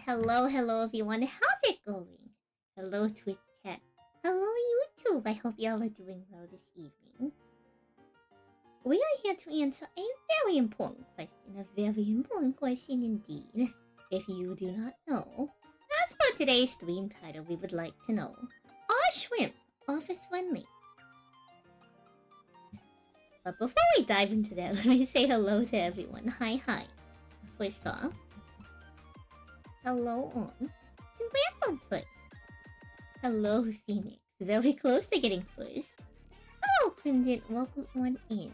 Hello, hello everyone. How's it going? Hello Twitch chat. Hello YouTube. I hope y'all are doing well this evening. We are here to answer a very important question. A very important question indeed. If you do not know, as for today's stream title, we would like to know: are shrimp office friendly? But before we dive into that, let me say hello to everyone. Hi. First off, hello on. Congrats on first. Hello Phoenix. Very close to getting first. Hello Crimson. Welcome on in.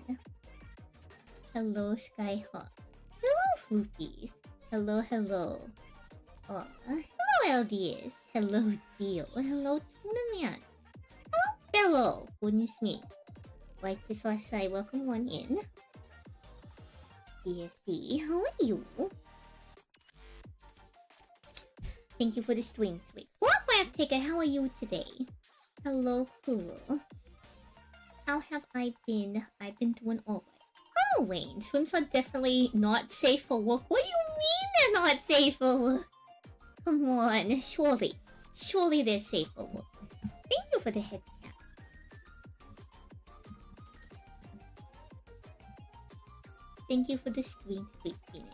Hello Skyhawk. Hello Floopies. Hello. Hello LDS. Hello Dio. Hello Tuna Man. Hello Bello. Goodness me. White Slasai. Welcome on in. DSD. How are you? Thank you for the stream, sweet. Warcraft Ticket, how are you today? Hello, cool. How have I been? I've been doing alright. Oh, Wayne, swims are definitely not safe for work. What do you mean they're not safe for work? Come on, surely they're safe for work. Thank you for the head caps. Thank you for the stream, sweet penis.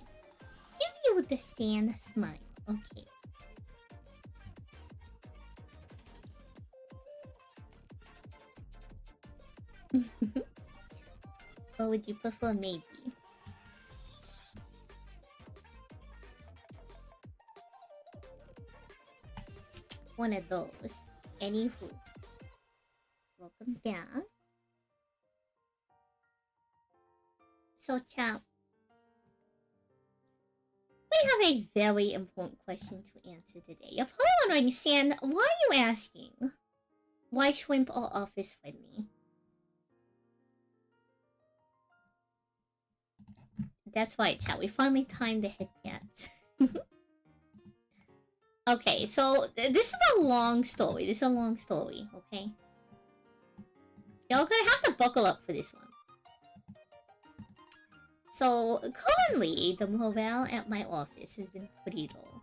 Give you the sand smile. Okay. What would you prefer, maybe? One of those. Anywho. Welcome back. So, chat. We have a very important question to answer today. You're probably wondering, Sand, why are you asking? Why shrimp are office friendly? That's right, chat. We finally timed the headbands. Okay, so this is a long story. Okay? Y'all gonna have to buckle up for this one. So, currently, the morale at my office has been pretty low.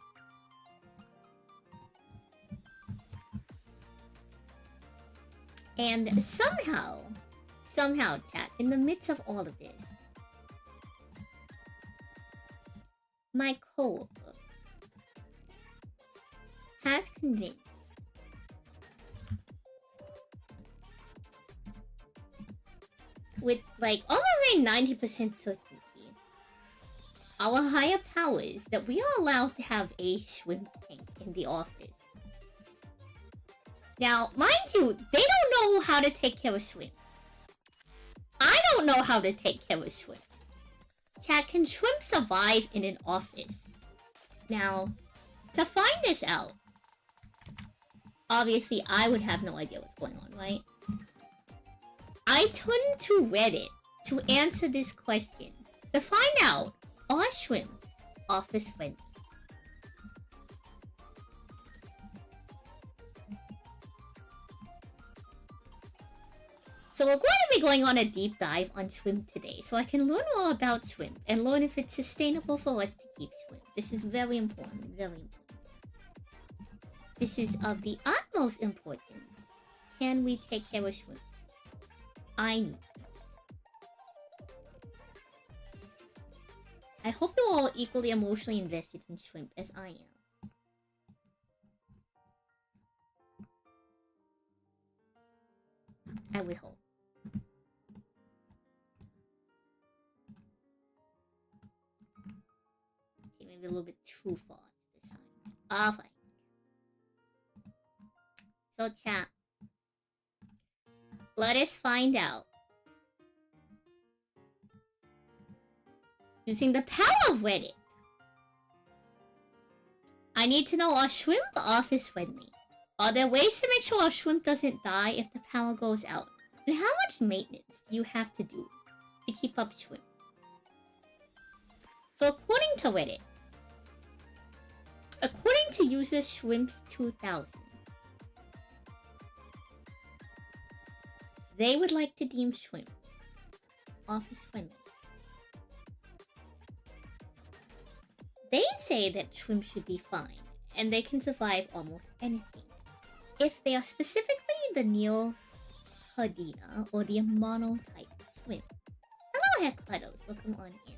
And somehow, chat, in the midst of all of this, my coworker has convinced with like almost a 90% certainty our higher powers that we are allowed to have a shrimp tank in the office. Now, mind you, they don't know how to take care of shrimp. I don't know how to take care of shrimp. Chat, can shrimp survive in an office? Now, to find this out, obviously I would have no idea what's going on, right? I turned to Reddit to answer this question, to find out, are shrimp office friendly? So we're going to be going on a deep dive on shrimp today, so I can learn more about shrimp and learn if it's sustainable for us to keep shrimp. This is very important, very important. This is of the utmost importance. Can we take care of shrimp? I need to know. I hope you're all equally emotionally invested in shrimp as I am. I would hope. Okay, maybe a little bit too far this time. Ah, fine. So, chat. Let us find out. Using the power of Reddit. I need to know, are shrimp office friendly? Are there ways to make sure our shrimp doesn't die if the power goes out? And how much maintenance do you have to do to keep up shrimp? So according to Reddit, according to user Shrimps 2000, they would like to deem shrimp office friendly. They say that shrimp should be fine, and they can survive almost anything. If they are specifically the Neocardina or the monotype shrimp. Hello, Heckletos, welcome on in.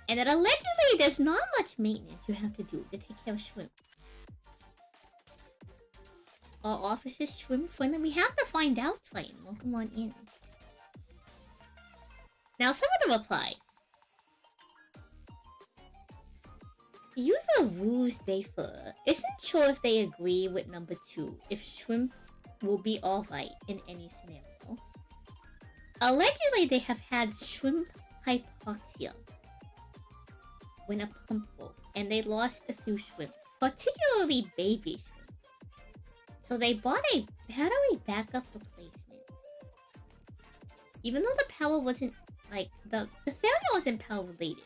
And that allegedly there's not much maintenance you have to do to take care of shrimp. Our office is shrimp friendly. We have to find out, Triton. Welcome on in. Now, some of the replies. User Rouge Defer isn't sure if they agree with number 2, if shrimp will be alright in any scenario. Allegedly, they have had shrimp hypoxia when a pump broke, and they lost a few shrimp, particularly baby shrimp. So they bought a battery backup replacement. Even though the power wasn't, like, the failure wasn't power related.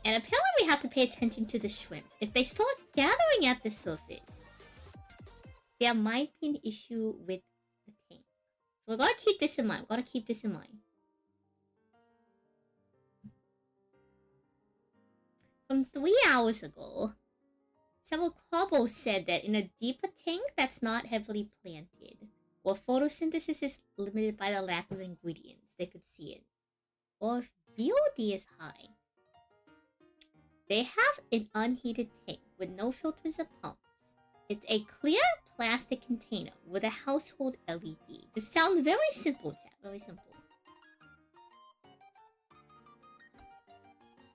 And apparently we have to pay attention to the shrimp. If they start gathering at the surface, there might be an issue with the tank. So we gotta keep this in mind. From 3 hours ago, several Cobbles said that in a deeper tank that's not heavily planted, or photosynthesis is limited by the lack of ingredients, they could see it. Or if BOD is high, they have an unheated tank with no filters or pumps. It's a clear plastic container with a household LED. This sounds very simple, chat. Very simple.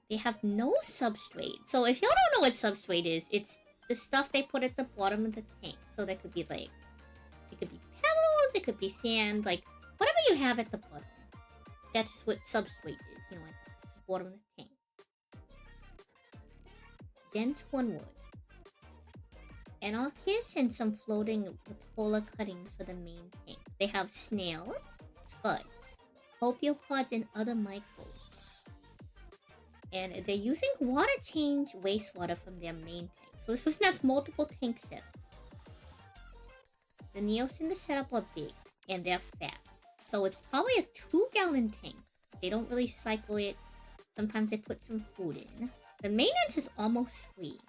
They have no substrate. So if y'all don't know what substrate is, it's the stuff they put at the bottom of the tank. So that could be like, it could be pebbles, it could be sand, like whatever you have at the bottom. That's just what substrate is, you know, at the bottom of the tank. Dense one wood. Anarchist and some floating polar cuttings for the main tank. They have snails, spuds, opiopods, and other microbes. And they're using water change wastewater from their main tank. So this person has multiple tanks set up. The Neos in the setup are big, and they're fat. So it's probably a 2-gallon tank. They don't really cycle it. Sometimes they put some food in. The maintenance is almost free.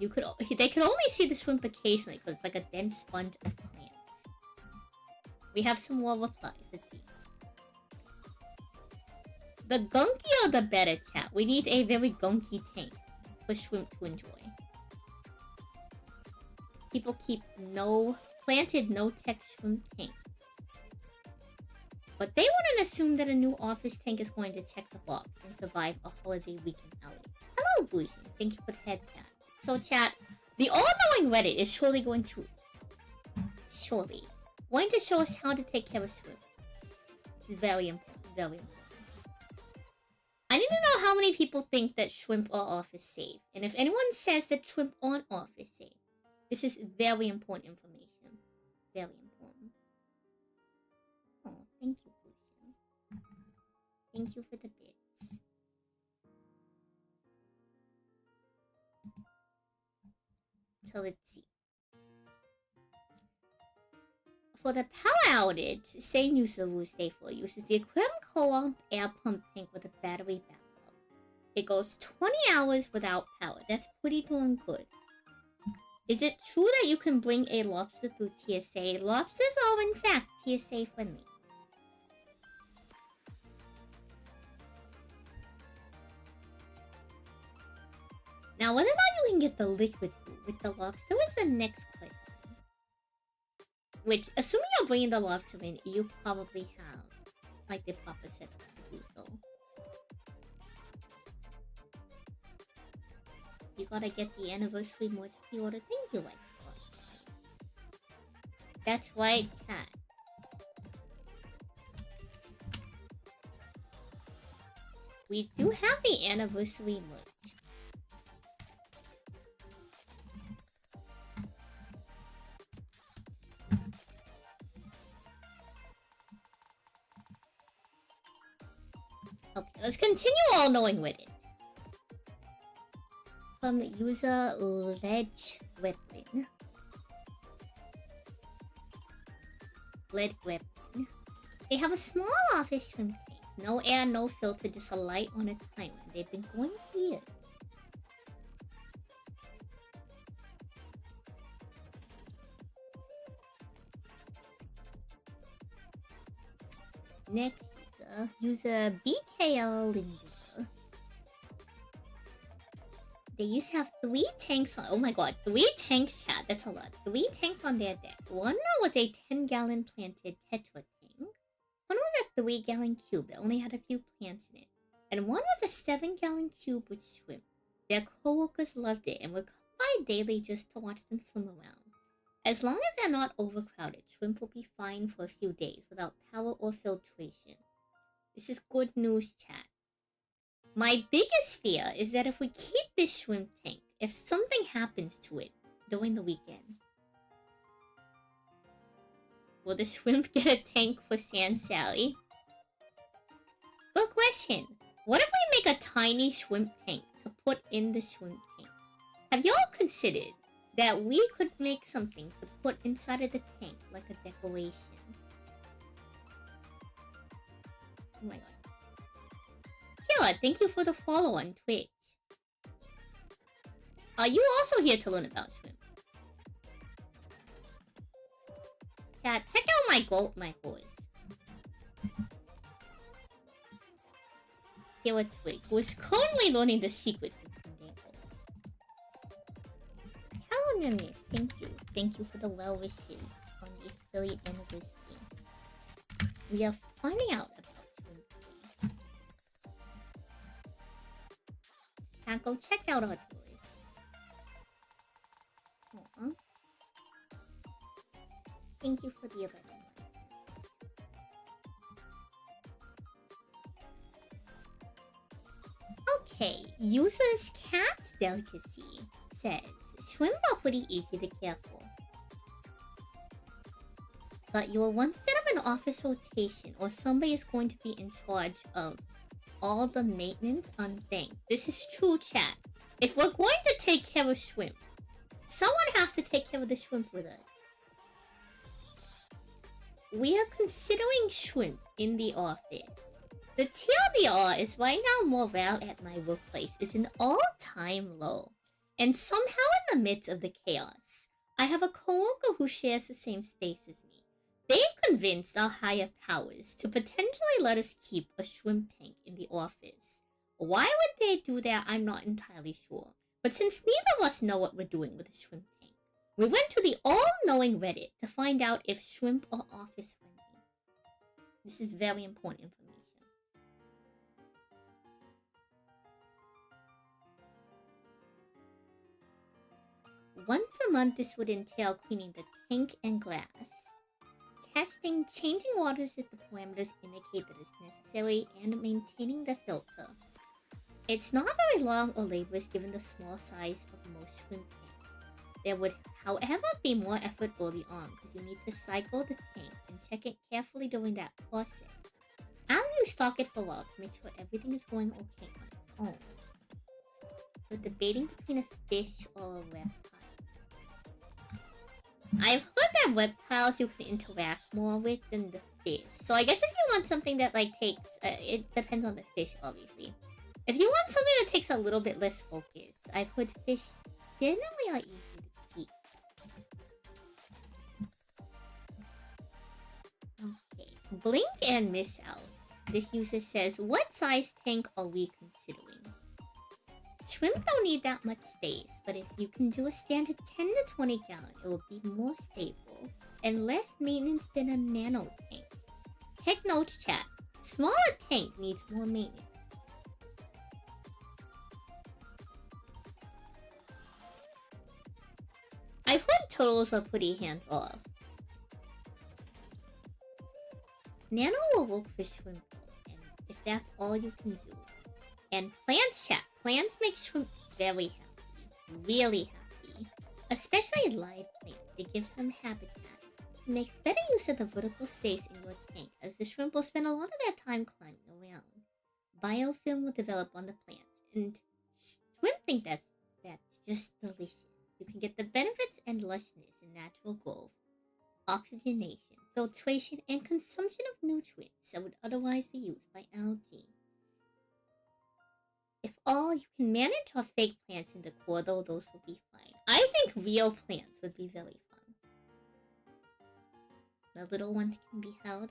They could only see the shrimp occasionally because it's like a dense sponge of plants. We have some more replies. Let's see. The gunkier the better, chat. We need a very gunky tank for shrimp to enjoy. People keep planted no-tech shrimp tanks. But they wouldn't assume that a new office tank is going to check the box and survive a holiday weekend outing. Hello, Bougie. Thank you for the head pat. So, chat, the all-knowing Reddit is surely going to show us how to take care of shrimp. It's very important, very important. I need to know how many people think that shrimp are office safe. And if anyone says that shrimp aren't office safe, this is very important information. Very important. Oh, thank you, Lucian. Thank you for the bits. So let's see. For the power outage, same user will stay for uses the Aquarium Co-op air pump tank with a battery backup. It goes 20 hours without power. That's pretty darn good. Is it true that you can bring a lobster through TSA? Lobsters are in fact TSA friendly. Now, whether or not you can get the liquid food with the lobster is the next question. Which, assuming you're bringing the lobster in, you probably have, like, the proper setup to do so. You gotta get the anniversary merch pre-order. Thank you, like. That's right, chat. We do have the anniversary merch. Okay, let's continue all knowing with it. From user Ledge Weapon. They have a small office shrimp tank. No air, no filter, just a light on a timer. They've been going for years. Next user BKL Linda. They used to have 3 tanks on. Oh my god, 3 tanks, chat. That's a lot. 3 tanks on their deck. One was a 10-gallon planted Tetra tank. One was a 3-gallon cube that only had a few plants in it. And one was a 7-gallon cube with shrimp. Their co-workers loved it and would come by daily just to watch them swim around. As long as they're not overcrowded, shrimp will be fine for a few days without power or filtration. This is good news, chat. My biggest fear is that if we keep this shrimp tank, if something happens to it during the weekend, will the shrimp get a tank for Sand Sally? Good question. What if we make a tiny shrimp tank to put in the shrimp tank? Have y'all considered that we could make something to put inside of the tank like a decoration? Oh my god. Kayla, thank you for the follow on Twitch. Are you also here to learn about shrimp? Chat, check out my goat, my horse. Kayla Twig, who is currently learning the secrets of Pindacle. Hello, Miss. Thank you. Thank you for the well wishes on the affiliate anniversary. We are finding out about shrimp. Chat, go check out our toys. Aww. Thank you for the 11 likes. Okay, user's cat's delicacy says shrimp are pretty easy to care for, but you will want to set up an office rotation or somebody is going to be in charge of all the maintenance on things. This is true, chat. If we're going to take care of shrimp, someone has to take care of the shrimp with us. We are considering shrimp in the office. The TLDR is right now morale at my workplace is an all-time low. And somehow in the midst of the chaos, I have a coworker who shares the same space as me. They've convinced our higher powers to potentially let us keep a shrimp tank in the office. Why would they do that? I'm not entirely sure. But since neither of us know what we're doing with the shrimp tank, we went to the all-knowing Reddit to find out if shrimp are office friendly. This is very important information. Once a month, this would entail cleaning the tank and glass, testing, changing waters if the parameters indicate that it's necessary, and maintaining the filter. It's not very long or laborious given the small size of most shrimp tanks. There would, however, be more effort early on because you need to cycle the tank and check it carefully during that process. After you stock it for a while to make sure everything is going okay on its own. You're debating between a fish or a reptile. I've heard that reptiles you can interact more with than the fish. So I guess if you want something that like takes... it depends on the fish, obviously. If you want something that takes a little bit less focus, I've heard fish generally are easy to keep. Okay. Blink and miss out. This user says, what size tank are we considering? Shrimp don't need that much space, but if you can do a standard 10 to 20 gallon, it will be more stable and less maintenance than a nano tank. Take notes, chat. Smaller tank needs more maintenance. I've heard turtles are pretty hands-off. Nano will work for shrimp, and if that's all you can do. And plants, chat. Plants make shrimp very happy. Really happy. Especially live plants. It gives them habitat. It makes better use of the vertical space in your tank, as the shrimp will spend a lot of their time climbing around. Biofilm will develop on the plants, and shrimp think that's just delicious. You can get the benefits and lushness in natural growth, oxygenation, filtration, and consumption of nutrients that would otherwise be used by algae. If all you can manage are fake plants in the core, though, those would be fine. I think real plants would be very fun. The little ones can be held.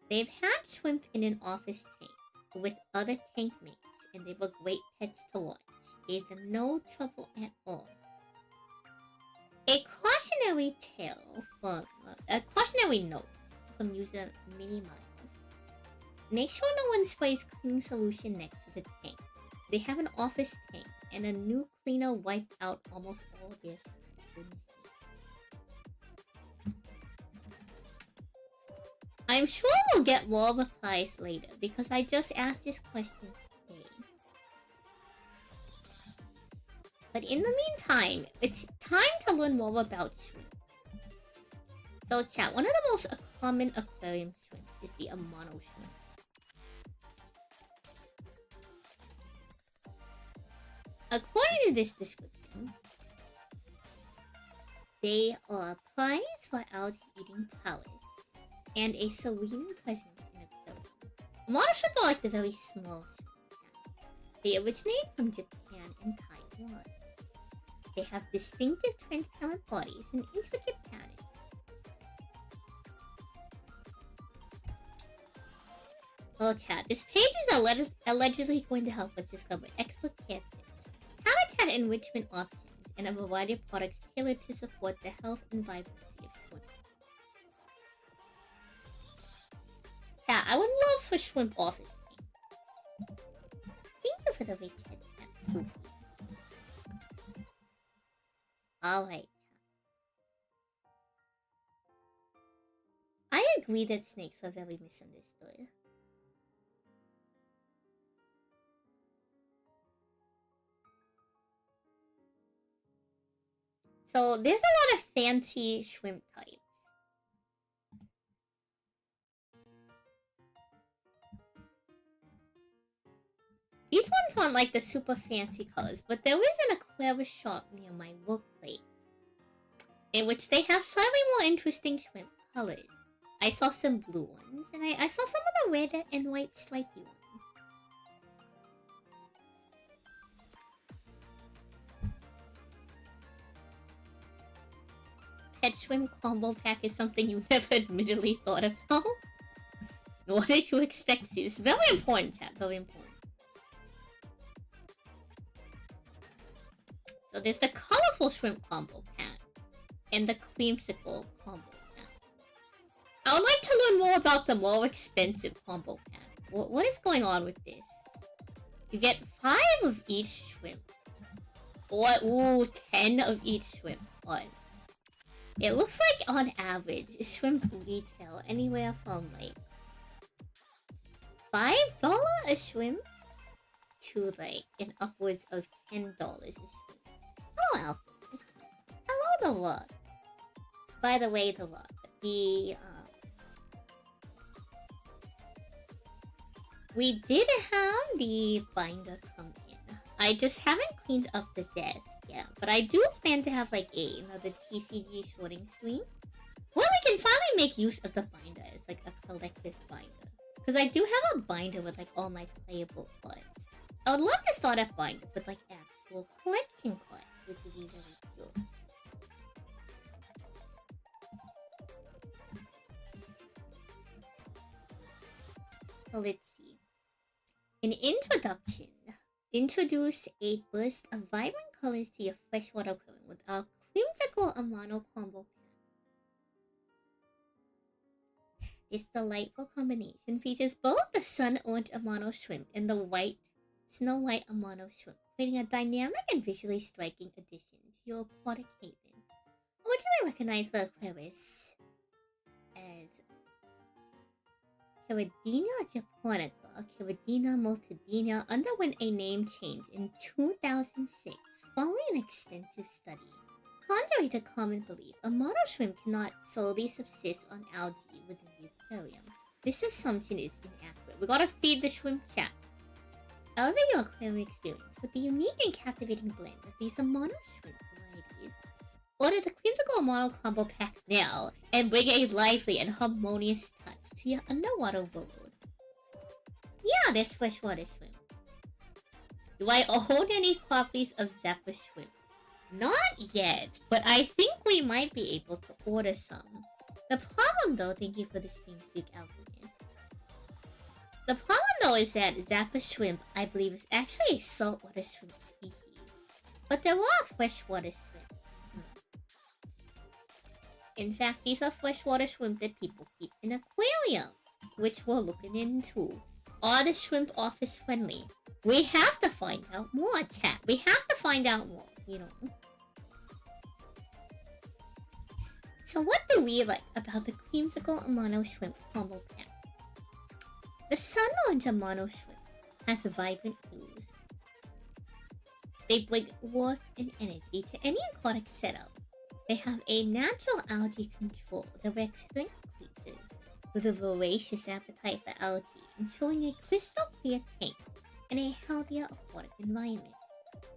They've had shrimp in an office tank with other tank mates, and they were great pets to watch. Gave them no trouble at all. A cautionary note from user Mini Miles. Make sure no one sprays cleaning solution next to the tank. They have an office tank, and a new cleaner wiped out almost all their goodness. I'm sure we'll get more replies later, because I just asked this question today. But in the meantime, it's time to learn more about shrimp. So chat, one of the most common aquarium shrimp is the Amano shrimp. According to this description, they are prized for algae-eating prowess and a serene presence in aquarium. Amano shrimp are like the very small shrimp. They originate from Japan and Taiwan. They have distinctive transparent bodies and intricate patterns. Well, chat, this page is allegedly going to help us discover expert cat tips, habitat enrichment options, and a variety of products tailored to support the health and vibrancy of shrimp. Chat, I would love for shrimp office tank. Thank you for the rich head cat. Alright. I agree that snakes are very misunderstood. So there's a lot of fancy shrimp types. These ones aren't like the super fancy colors, but there is an aquarium shop near my workplace in which they have slightly more interesting shrimp colors. I saw some blue ones, and I saw some of the red and white stripy ones. Pet shrimp combo pack is something you never admittedly thought about. What did you expect to see? It's very important, chat. Very important. So there's the colorful shrimp combo pack and the creamsicle combo pack. I would like to learn more about the more expensive combo pack. What is going on with this? You get 5 of each shrimp. Or 10 of each shrimp. What? It looks like on average, shrimp retail anywhere from like $5 a shrimp to like an upwards of $10 a shrimp. Oh well. Hello, the luck. By the way, the luck. We did have the binder come in. I just haven't cleaned up the desk yet, but I do plan to have like another TCG sorting stream where we can finally make use of the binder as like a collector's binder. Because I do have a binder with like all my playable cards. I would love to start a binder with like actual collection cards, which would be really cool. So let's see. In introduction, introduce a burst of vibrant colors to your freshwater aquarium with our creamsicle Amano combo pack. This delightful combination features both the sun orange Amano shrimp and the snow white Amano shrimp, creating a dynamic and visually striking addition to your aquatic haven. Originally recognized by Aquarius as Caridina japonica, Caridina multidina underwent a name change in 2006 following an extensive study. Contrary to common belief, Amano shrimp cannot solely subsist on algae within the aquarium. This assumption is inaccurate. We gotta feed the shrimp chat. Elevate your aquarium experience with the unique and captivating blend of these Amano shrimp varieties. Order the Creamsicle Mono Combo Pack now and bring a lively and harmonious touch to your underwater world. Yeah, there's freshwater shrimp. Do I own any copies of Zappa Shrimp? Not yet, but I think we might be able to order some. The problem though, thank you for the stream speak, Alchemist. The problem though is that Zappa Shrimp, I believe, is actually a saltwater shrimp species. But there are freshwater shrimp. In fact, these are freshwater shrimp that people keep in aquariums, which we're looking into. Are the shrimp office friendly? We have to find out more, chat. We have to find out more, you know. So what do we like about the Creamsicle Mono Shrimp Combo Pack? The Sun Orange Mono Shrimp has vibrant hues. They bring warmth and energy to any aquatic setup. They have a natural algae control that represents creatures with a voracious appetite for algae, ensuring a crystal clear tank in a healthier aquatic environment.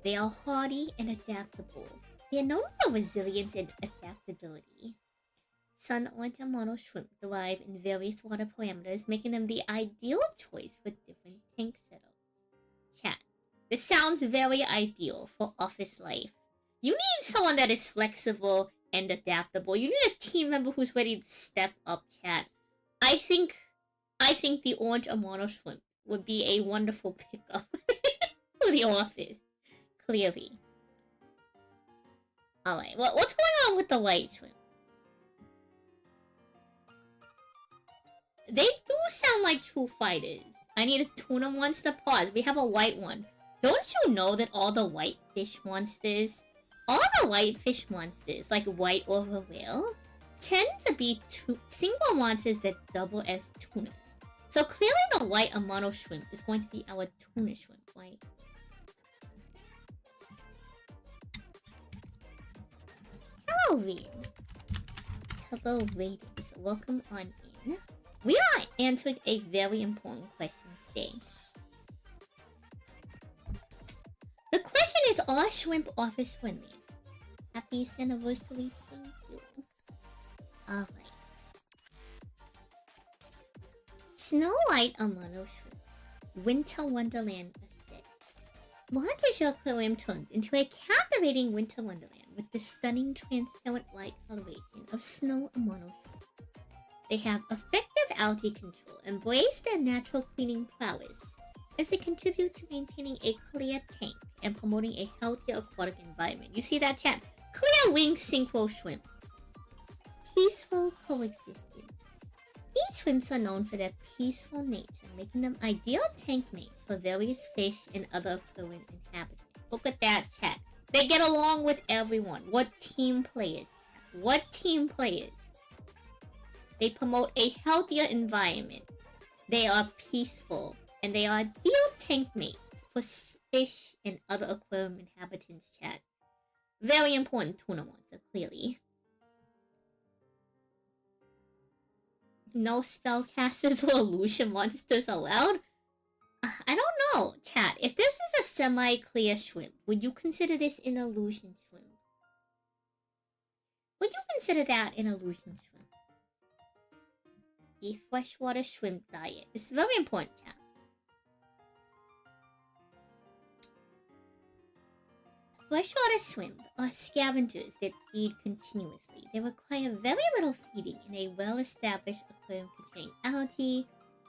They are hardy and adaptable. They are known for resilience and adaptability. Sun Orange Mono Shrimp thrive in various water parameters, making them the ideal choice for different tank setups. Chat. This sounds very ideal for office life. You need someone that is flexible and adaptable. You need a team member who's ready to step up, chat. I think the Orange Mono Shrimp would be a wonderful pickup for the office. Clearly. Alright, what's going on with the white shrimp? They do sound like true fighters. I need a tuna monster. Pause. We have a white one. Don't you know that all the white fish monsters, like white orca whale, tend to be single monsters that double as tunas. So clearly the white mono shrimp is going to be our tuna shrimp, right? Hello, Reed. Hello, Raiders. Welcome on in. We are answering a very important question today. The question is, are shrimp office friendly? Happy anniversary, thank you. Alright. Snow White Mono Shrimp. Winter Wonderland aesthetic. Launches your aquarium turns into a captivating winter wonderland with the stunning transparent white coloration of Snow Mono Shrimp. They have effective algae control, embrace their natural cleaning prowess as they contribute to maintaining a clear tank and promoting a healthier aquatic environment. You see that, chat? Clear wing synchro shrimp. Peaceful coexistence. These shrimps are known for their peaceful nature, making them ideal tank mates for various fish and other aquarium inhabitants. Look at that, chat. They get along with everyone. What team players, chat? What team players? They promote a healthier environment. They are peaceful. And they are ideal tank mates for fish and other aquarium inhabitants, chat. Very important tuna monster, clearly. No spellcasters or illusion monsters allowed? I don't know, chat. If this is a semi-clear shrimp, would you consider this an illusion shrimp? Would you consider that an illusion shrimp? The freshwater shrimp diet. This is very important, chat. Freshwater shrimp are scavengers that feed continuously. They require very little feeding in a well-established aquarium containing algae,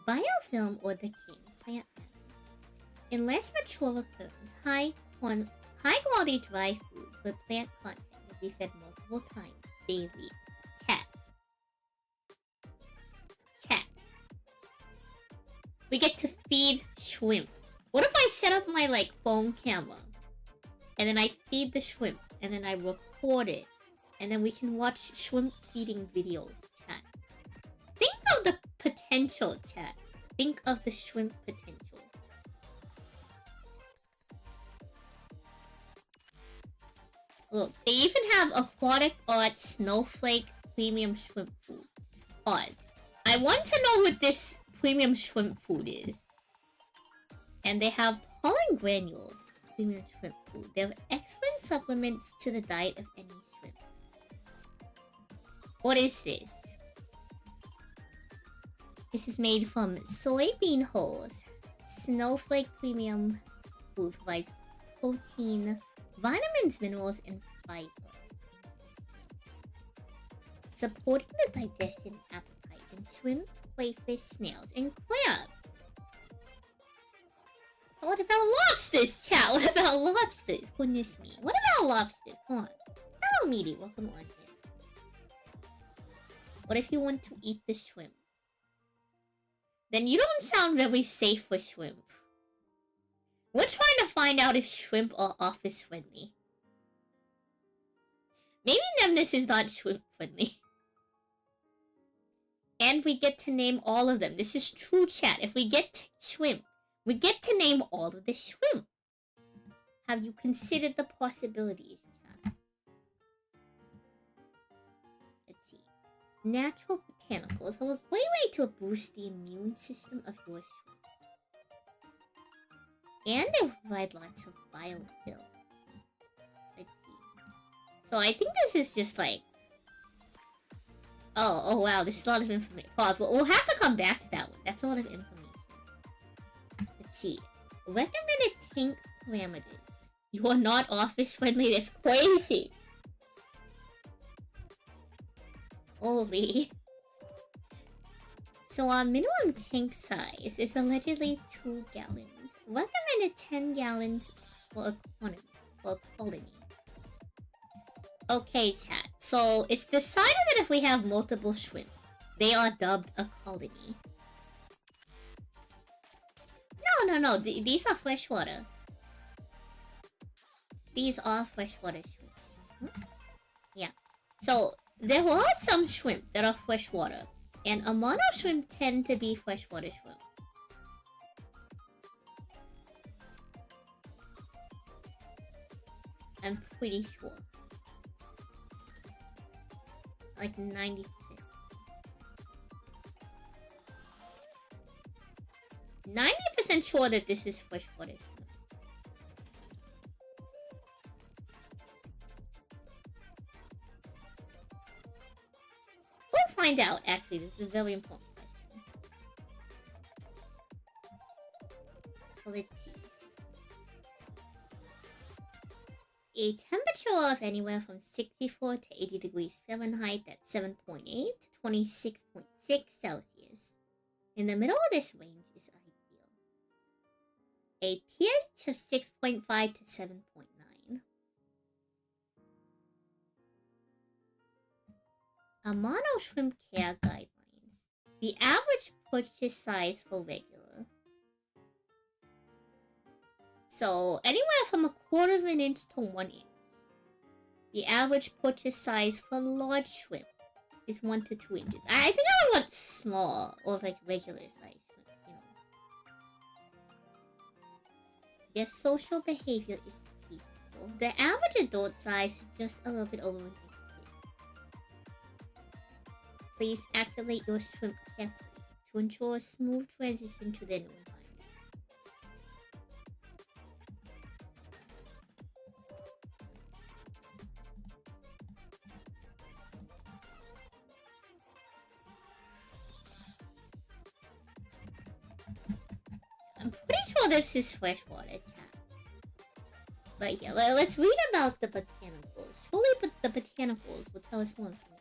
biofilm, or decaying plant matter. In less mature aquariums, high-quality dry foods with plant content will be fed multiple times daily. Chat. We get to feed shrimp. What if I set up my, phone camera? And then I feed the shrimp, and then I record it, and then we can watch shrimp feeding videos, chat. Think of the potential, chat. Think of the shrimp potential. Look, they even have aquatic art snowflake premium shrimp food. Pause. I want to know what this premium shrimp food is. And they have pollen granules. Premium shrimp food. They have excellent supplements to the diet of any shrimp. What is this? This is made from soybean hulls. Snowflake premium food provides protein, vitamins, minerals, and fiber, supporting the digestion appetite in shrimp, crayfish, snails, and crab. What about lobsters, chat? What about lobsters? Goodness me. What about lobsters? Come on. Hello, Meaty. Welcome on in. What if you want to eat the shrimp? Then you don't sound very safe for shrimp. We're trying to find out if shrimp are office friendly. Maybe Nemnus is not shrimp friendly. And we get to name all of them. This is true, chat. If we get shrimp, we get to name all of the shrimp. Have you considered the possibilities, chat? Let's see. Natural botanicals are a great way to boost the immune system of your shrimp. And they provide lots of biofilm. Let's see. So I think this is just like... Oh wow, this is a lot of information. Pause, we'll have to come back to that one. That's a lot of information. Let's see. Recommended tank parameters. You are not office friendly, that's crazy. Holy. So our minimum tank size is allegedly 2 gallons. Recommended 10 gallons for a colony. Okay, chat. So it's decided that if we have multiple shrimp, they are dubbed a colony. No. These are freshwater. These are freshwater shrimp. Yeah. So there are some shrimp that are freshwater, and Amano shrimp tend to be freshwater shrimp. I'm pretty sure. Like 90%. 90% sure that this is freshwater shrimp. We'll find out, actually. This is a very important question. So let's see. A temperature of anywhere from 64 to 80 degrees Fahrenheit at 7.8 to 26.6 Celsius. In the middle of this range is ideal. A pH of 6.5 to 7.9. Amano Shrimp Care Guidelines. The average purchase size for regular. So, anywhere from 1/4 of an inch to 1 inch. The average purchase size for large shrimp is 1 to 2 inches. I think I would want small, or like regular size shrimp, you know. Their social behavior is peaceful. The average adult size is just a little bit over 1 inch. Please activate your shrimp carefully to ensure a smooth transition to their new environment. I'm pretty sure this is freshwater, chat. But yeah, let's read about the botanicals. Surely the botanicals will tell us more information.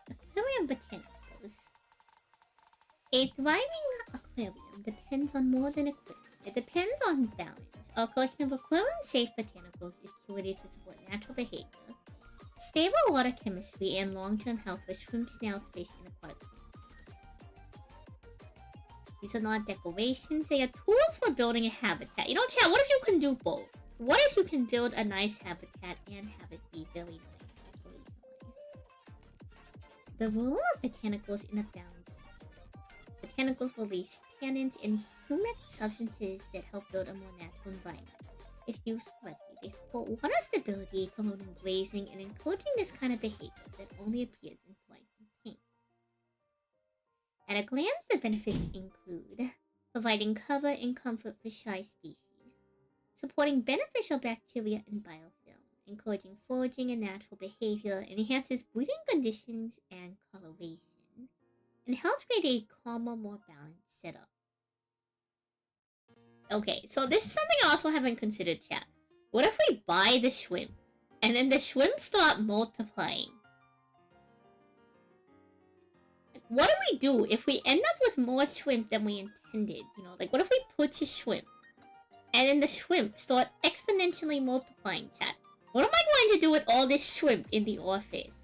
Aquarium botanicals. A thriving aquarium depends on more than equipment. It depends on balance. Our collection of aquarium-safe botanicals is curated to support natural behavior, stable water chemistry, and long-term health for shrimp, snails, fish, and aquatic plants. These are not decorations, they are tools for building a habitat. You know, chat, what if you can do both? What if you can build a nice habitat and have it be very nice? The role of botanicals in a balance. Botanicals release tannins and humic substances that help build a more natural environment. If used correctly, they support water stability, promoting grazing, and encouraging this kind of behavior that only appears in white and pink. At a glance, the benefits include providing cover and comfort for shy species, supporting beneficial bacteria and biofilm, encouraging foraging and natural behavior, enhances breeding conditions and coloration, and helps create a calmer, more balanced setup. Okay, so this is something I also haven't considered, chat. What if we buy the shrimp, and then the shrimp start multiplying? What do we do if we end up with more shrimp than we intended? You know, like what if we purchase shrimp and then the shrimp start exponentially multiplying, chat? What am I going to do with all this shrimp in the office?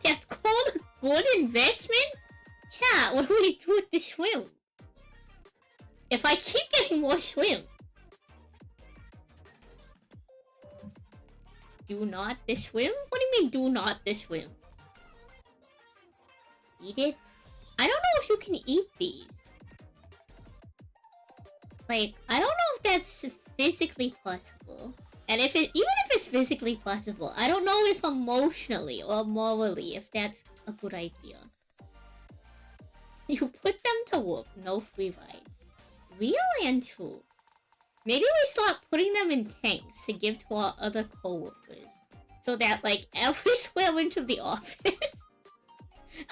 That's called a good investment? Chat, what do we do with the shrimp? If I keep getting more shrimp. Do not the shrimp? What do you mean do not the shrimp? Eat it? I don't know if you can eat these. Like, I don't know if that's physically possible. And even if it's physically possible, I don't know if emotionally or morally if that's a good idea. You put them to work, no free ride. Real and true. Maybe we start putting them in tanks to give to our other co-workers. So that, like, every square inch of the office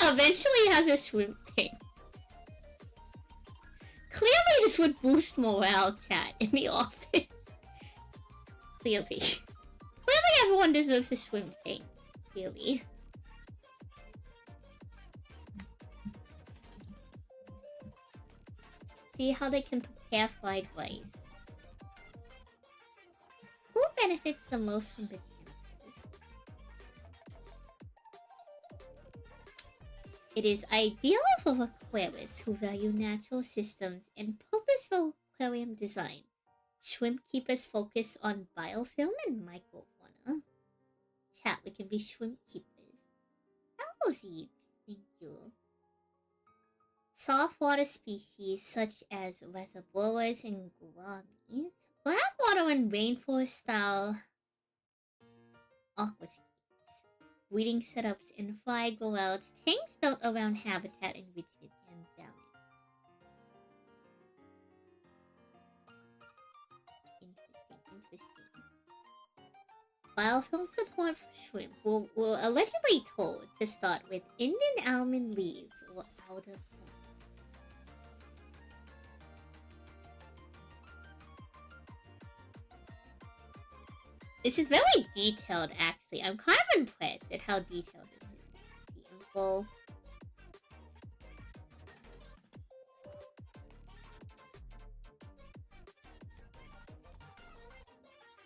eventually has a shrimp tank. Clearly this would boost morale, chat, in the office. Clearly. Clearly everyone deserves a shrimp tank. Clearly. See how they can prepare fried rice. Who benefits the most from botanicals? It is ideal for aquarists who value natural systems and purposeful aquarium design. Shrimp keepers focus on biofilm and microfauna. Chat, we can be shrimp keepers. Hello, Zeebs. Thank you. Saltwater species such as reservoirs and gouramis, blackwater and rainforest-style aquascapes, breeding setups and fly go-outs, tanks built around habitat enrichment and balance. Interesting. Biofilm support for shrimp were allegedly told to start with Indian almond leaves or outer corn. This is very detailed, actually. I'm kind of impressed at how detailed this is. The info.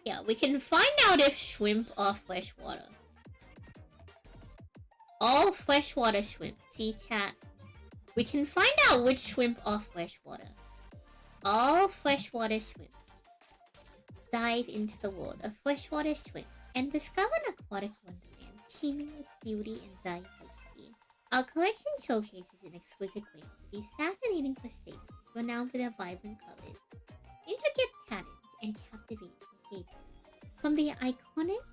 Yeah, we can find out if shrimp are freshwater. All freshwater shrimp. See, chat? We can find out which shrimp are freshwater. All freshwater shrimp. Dive into the world of freshwater shrimp and discover an aquatic wonderland teeming with beauty and diversity. Our collection showcases an exquisite grain of these fascinating crustaceans, renowned for their vibrant colors, intricate patterns, and captivating behavior. From the iconic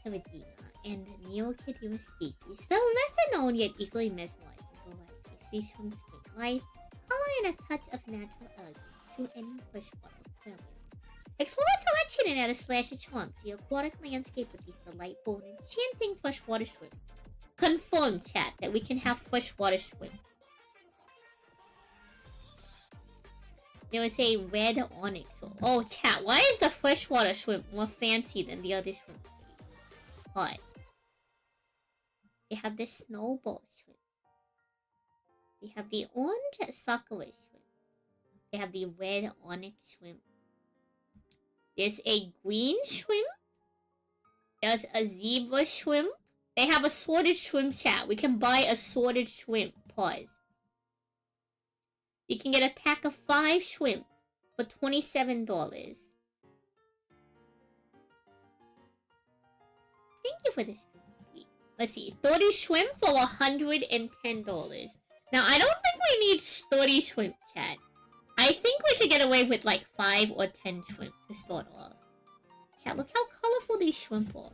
Caridina and Neocadia species, the lesser known yet equally mesmerizing varieties, these shrimps bring life, color, and a touch of natural elegance to any freshwater aquarium. Explore a selection and add a splash of charm to your aquatic landscape with these delightful and enchanting freshwater shrimp. Confirm, chat, that we can have freshwater shrimp. There was a red onyx. Oh, chat, why is the freshwater shrimp more fancy than the other shrimp? What? They have the snowball shrimp. They have the orange sakura shrimp. They have the red onyx shrimp. There's a green shrimp. There's a zebra shrimp. They have assorted shrimp, chat. We can buy assorted shrimp. Pause. You can get a pack of 5 shrimp for $27. Thank you for this tweet. Let's see. 30 shrimp for $110. Now, I don't think we need 30 shrimp, chat. I think we could get away with like 5 or 10 shrimp to start off. Chat, look how colorful these shrimp are.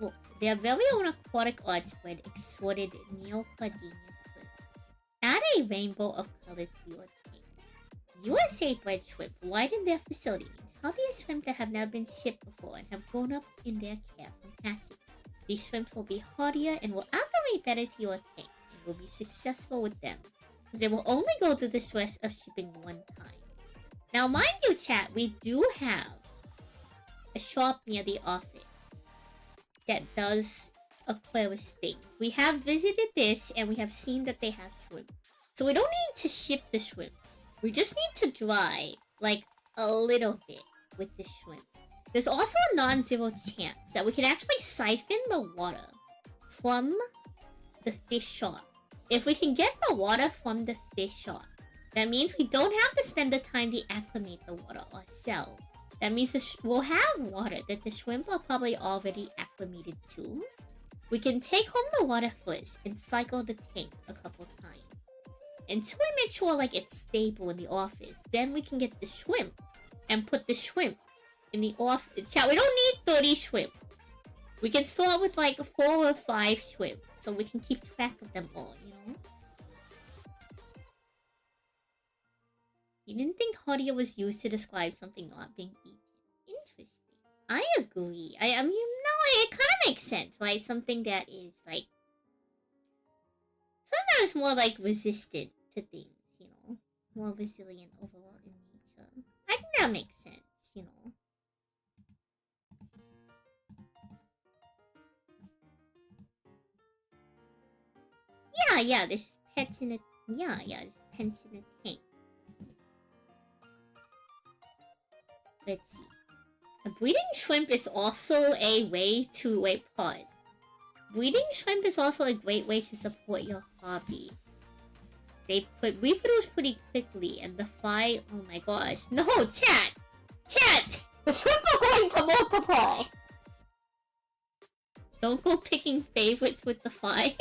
Look, their very own aquatic art spread exhorted neocardenia shrimp. Add a rainbow of color to your tank. USA bred shrimp widen their facility means healthier shrimp that have never been shipped before and have grown up in their care from hatching. These shrimps will be hardier and will acclimate better to your tank and will be successful with them, because they will only go through the stress of shipping one time. Now, mind you, chat, we do have a shop near the office that does Aquarius things. We have visited this and we have seen that they have shrimp. So we don't need to ship the shrimp. We just need to dry, like, a little bit with the shrimp. There's also a non-zero chance that we can actually siphon the water from the fish shop. If we can get the water from the fish shop, that means we don't have to spend the time to acclimate the water ourselves. That means we'll have water that the shrimp are probably already acclimated to. We can take home the water first and cycle the tank a couple times until we make sure like it's stable in the office. Then we can get the shrimp and put the shrimp in the office. Chat, we don't need 30 shrimp. We can start with like 4 or 5 shrimp so we can keep track of them all, you know? You didn't think hardier was used to describe something not being eaten. Interesting. I agree. I mean, no, it kind of makes sense, right? Something that is like... something that is more like resistant to things, you know? More resilient overall in nature. I think that makes sense, you know? Yeah, this is pets in a... Yeah, this is pets in a tank. Let's see. A breeding shrimp is also a way to... Wait, pause. Breeding shrimp is also a great way to support your hobby. They reproduce pretty quickly, and the fly... Oh my gosh. No, chat! Chat! The shrimp are going to multiply! Don't go picking favorites with the fly.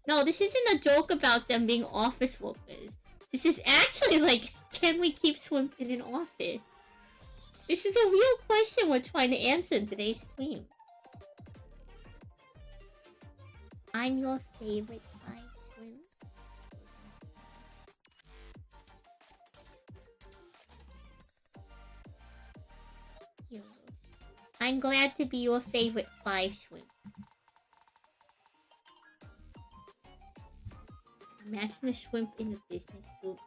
No, this isn't a joke about them being office workers. This is actually like, can we keep shrimp in an office? This is a real question we're trying to answer in today's stream. I'm your favorite fly shrimp. Cute. I'm glad to be your favorite fly shrimp. Imagine a shrimp in a business suit.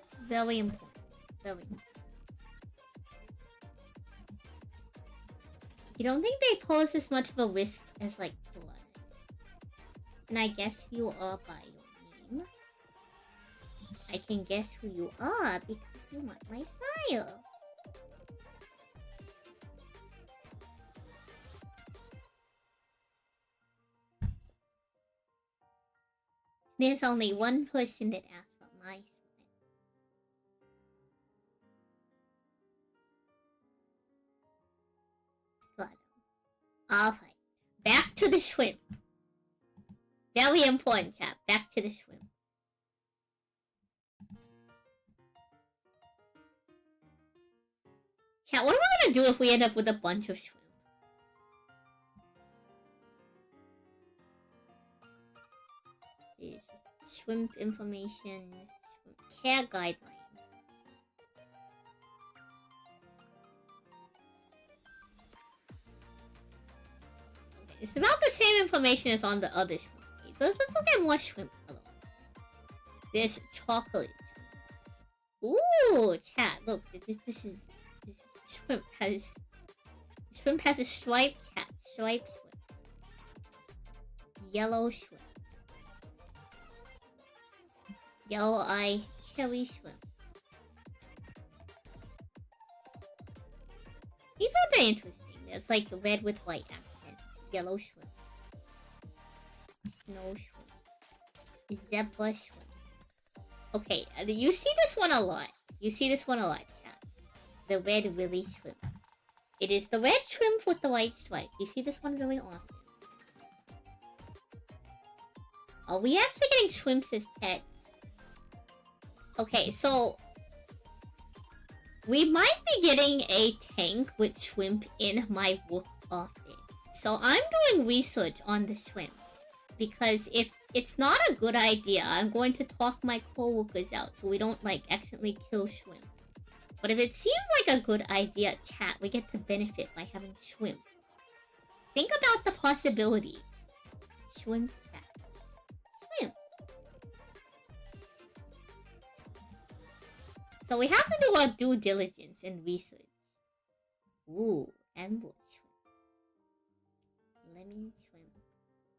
It's very important. Very important. You don't think they pose as much of a risk as like piranhas? And I guess who you are by your name. I can guess who you are because you want my style. There's only one person that asked for my style. Got him. Alright. Back to the shrimp. Very important, chat. Back to the shrimp. Chat, what are we gonna do if we end up with a bunch of shrimp? This is shrimp information, shrimp care guidelines. Okay, it's about the same information as on the other shrimp. So let's look at more shrimp. There's chocolate. Ooh, chat, look, this is shrimp has a striped cat. Striped shrimp. Yellow shrimp. Yellow eye cherry shrimp. These are very interesting. There's like red with white accents. Yellow shrimp. Snow shrimp. Zebra shrimp. Okay, you see this one a lot. Chat. The red willy shrimp. It is the red shrimp with the white stripe. You see this one very often. Are we actually getting shrimps as pets? Okay, so we might be getting a tank with shrimp in my work office. So I'm doing research on the shrimp. Because if it's not a good idea, I'm going to talk my coworkers out so we don't, like, accidentally kill shrimp. But if it seems like a good idea, chat, we get to benefit by having shrimp. Think about the possibilities. Shrimp chat. Shrimp. So we have to do our due diligence and research. Ooh, ambush shrimp. Lemon shrimp.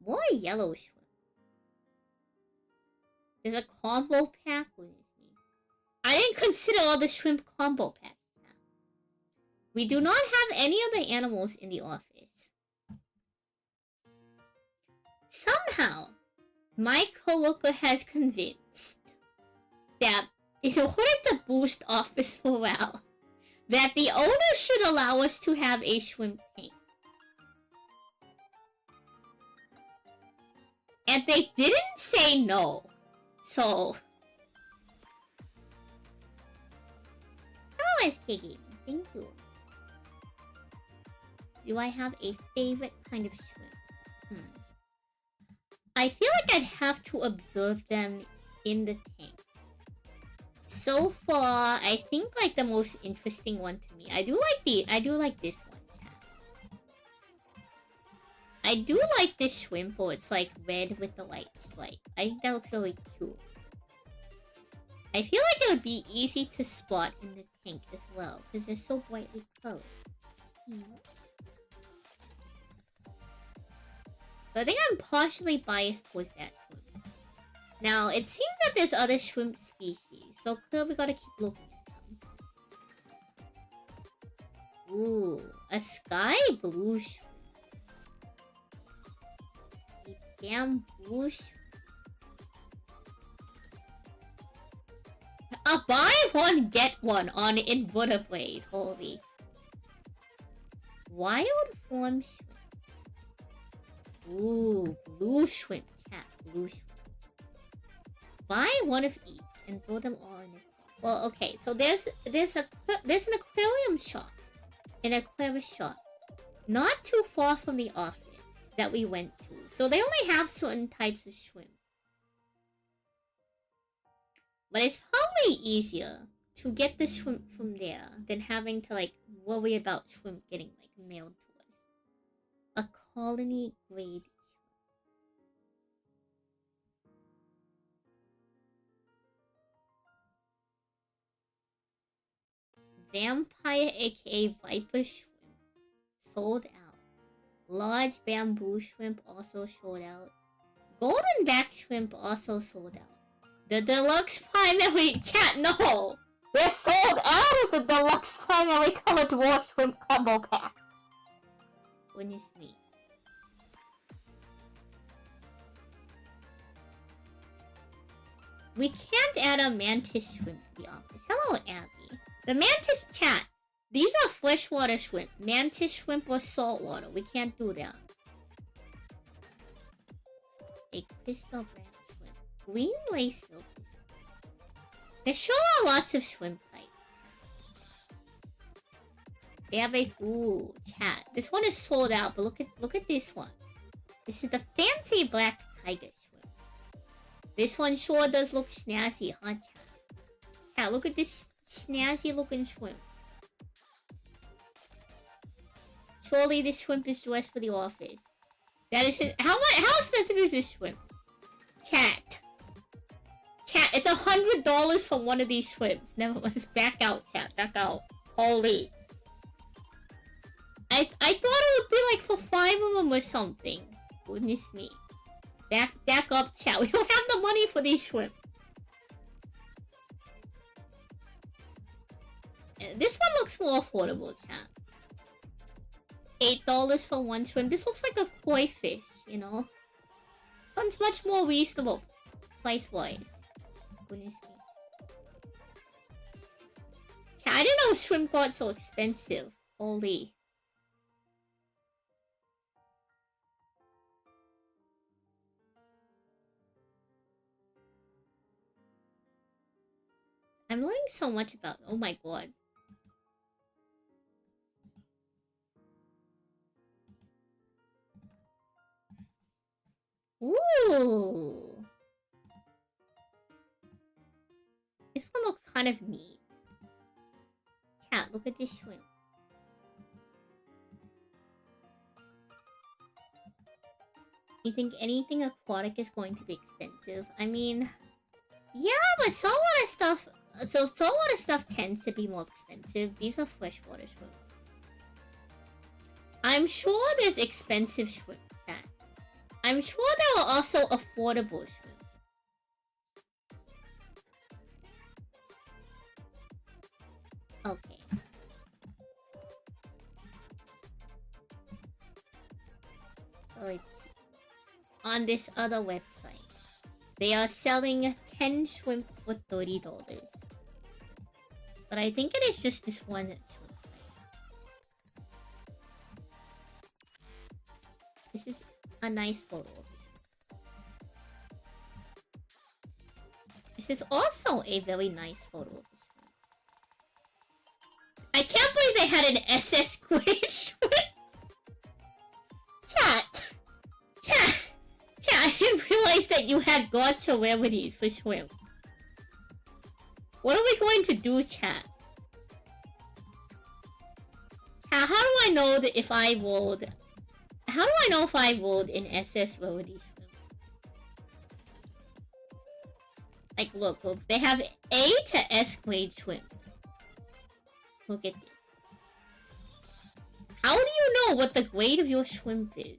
More yellow shrimp. There's a combo pack? What is me? I didn't consider all the shrimp combo packs. We do not have any of the animals in the office. Somehow, my coworker has convinced that in order to boost office morale, that the owner should allow us to have a shrimp tank. And they didn't say no. So... Hello, SK Gaming. Thank you. Do I have a favorite kind of shrimp? I feel like I'd have to observe them in the tank. So far, I think like the most interesting one to me. I do like this one. I do like this shrimp where it's like red with the white stripe. I think that looks really cute. I feel like it would be easy to spot in the tank as well because they're so brightly colored. So I think I'm partially biased towards that shrimp. Now, it seems that there's other shrimp species, so clearly we gotta keep looking at them. Ooh, a sky blue shrimp. A bamboo shrimp. A buy one, get one on invertebrates. Holy. Wild form shrimp. Ooh, blue shrimp. Cat, blue shrimp. Buy one of each and throw them all in it. Well, okay, so there's an aquarium shop. An aquarium shop. Not too far from the office that we went to. So they only have certain types of shrimp. But it's probably easier to get the shrimp from there than having to, like, worry about shrimp getting, like, mailed to us. A colony grade shrimp. Vampire aka Viper shrimp. Sold out. Large bamboo shrimp also sold out. Golden back shrimp also sold out. The deluxe primary chat, no! We're sold out of the deluxe primary color dwarf shrimp combo pack. Goodness me. We can't add a mantis shrimp to the office. Hello, Abby. The mantis chat. These are freshwater shrimp. Mantis shrimp or saltwater. We can't do that. A crystal black shrimp. Green lace filter shrimp. There sure are lots of shrimp types. They have a... Ooh, chat. This one is sold out, but look at this one. This is the fancy black tiger shrimp. This one sure does look snazzy, huh, chat? Chat, look at this snazzy looking shrimp. Surely this shrimp is dressed for the office. That is it. How expensive is this shrimp? Chat. Chat, it's $100 for one of these shrimps. Never let's back out, chat. Back out. Holy. I thought it would be like for 5 of them or something. Goodness me. Back up, chat. We don't have the money for these shrimp. This one looks more affordable, chat. $8 for one shrimp. This looks like a koi fish, you know? This one's much more reasonable price-wise. Goodness me. Chat, I didn't know shrimp got so expensive. Holy. I'm learning so much about... Oh my god. Ooh! This one looks kind of neat. Chat, look at this shrimp. You think anything aquatic is going to be expensive? I mean... Yeah, but saltwater stuff... So saltwater stuff tends to be more expensive. These are freshwater shrimp. I'm sure there's expensive shrimp, chat. I'm sure there are also affordable shrimp. Okay. Let's see. On this other website, they are selling 10 shrimp for $30. But I think it is just this one shrimp. This is a nice photo. This is also a very nice photo. I can't believe they had an SS grade shrimp. Chat! I didn't realize that you had gacha rarities for shrimp. What are we going to do, chat? How do I know that if I rolled... How do I know if I rolled an SS rarity shrimp? Like, look, they have A to S grade shrimp. Look at this. How do you know what the grade of your shrimp is?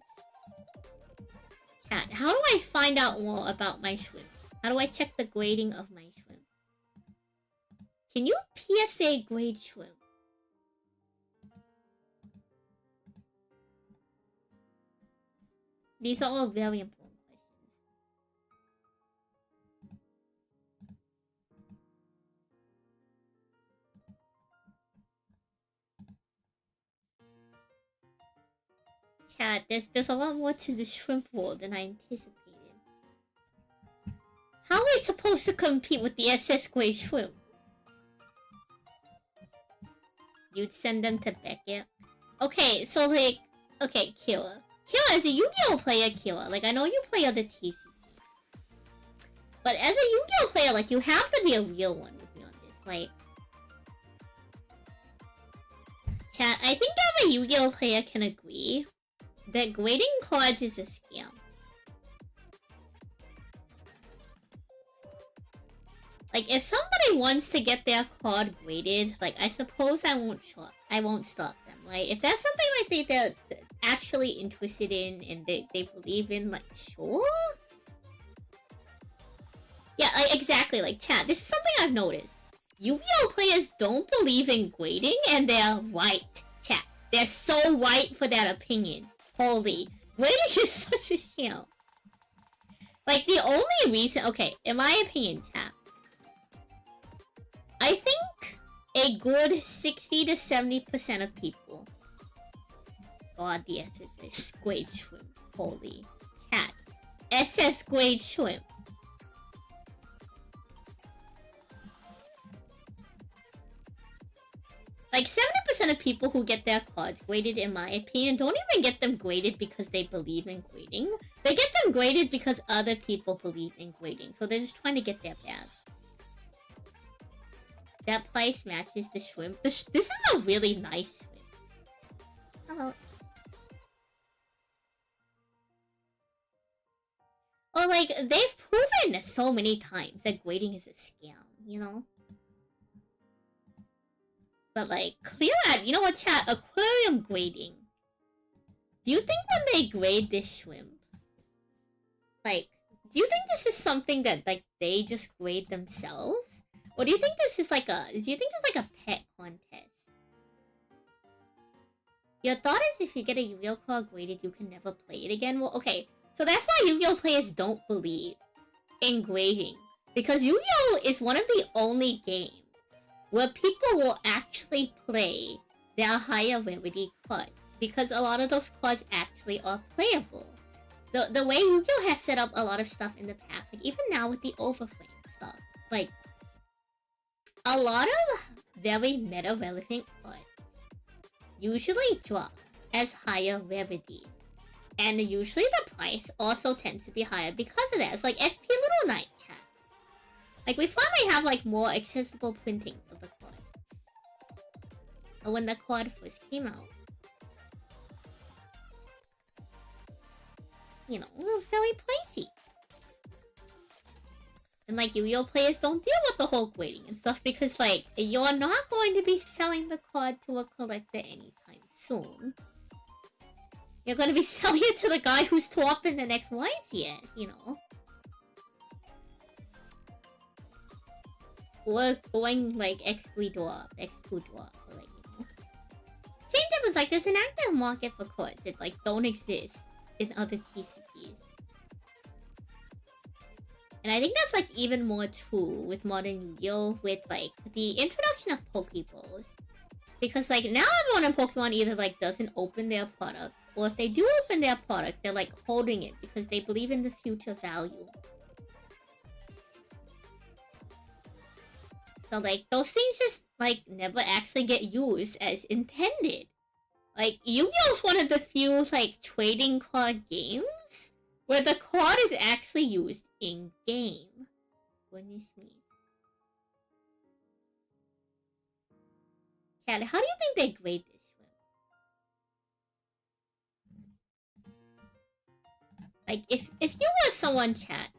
Chat, how do I find out more about my shrimp? How do I check the grading of my shrimp? Can you PSA grade shrimp? These are all very important questions. Chat, there's a lot more to the shrimp world than I anticipated. How are we supposed to compete with the SS grade shrimp? You'd send them to Beckett? Okay, so like... Okay, Kira. Kira, as a Yu-Gi-Oh player, Kira, like, I know you play other TCG. But as a Yu-Gi-Oh player, like, you have to be a real one with me on this. Like... Chat, I think every Yu-Gi-Oh player can agree that grading cards is a scam. Like, if somebody wants to get their card graded, like, I suppose I won't stop them. Like, if that's something like they're actually interested in and they believe in, like, sure? Yeah, like, exactly. Like, chat, this is something I've noticed. Yu-Gi-Oh players don't believe in grading, and they're right, chat. They're so right for that opinion. Holy. Grading is such a sham. Like, the only reason... Okay, in my opinion, chat, I think a good 60 to 70% of people... God, the SS grade shrimp. Holy. Cat. SS grade shrimp. Like, 70% of people who get their cards graded, in my opinion, don't even get them graded because they believe in grading. They get them graded because other people believe in grading. So they're just trying to get their bag. That price matches the shrimp. This is a really nice shrimp. Hello. Well, like, they've proven so many times that grading is a scam, you know? But, like, clear out, you know what, chat? Aquarium grading. Do you think when they grade this shrimp, like, do you think this is something that, like, they just grade themselves? Or do you think this is like a pet contest? Your thought is if you get a Yu-Gi-Oh card graded, you can never play it again? Well, okay. So that's why Yu-Gi-Oh players don't believe in grading. Because Yu-Gi-Oh is one of the only games where people will actually play their higher rarity cards. Because a lot of those cards actually are playable. The way Yu-Gi-Oh has set up a lot of stuff in the past, like even now with the Overflame stuff, like, a lot of very meta relevant cards usually drop as higher rarity. And usually the price also tends to be higher because of that. It's like SP Little Knight chat. Like we finally have like more accessible printings of the card. But when the card first came out, you know, it was very pricey. And like Yu-Gi-Oh players don't deal with the whole grading and stuff because like you're not going to be selling the card to a collector anytime soon. You're going to be selling it to the guy who's top in the next YCS, you know. Or going like X3 drop, X2 drop, or like, you know. Same difference, like there's an active market for cards that like don't exist in other TCGs. And I think that's like even more true with modern Yu-Gi-Oh! With like the introduction of Pokeballs. Because like now everyone in Pokemon either like doesn't open their product, or if they do open their product, they're like holding it because they believe in the future value. So like those things just like never actually get used as intended. Like Yu-Gi-Oh's one of the few like trading card games where the card is actually used in game. Goodness me. Chat, how do you think they grade this one? Like if you were someone, chat,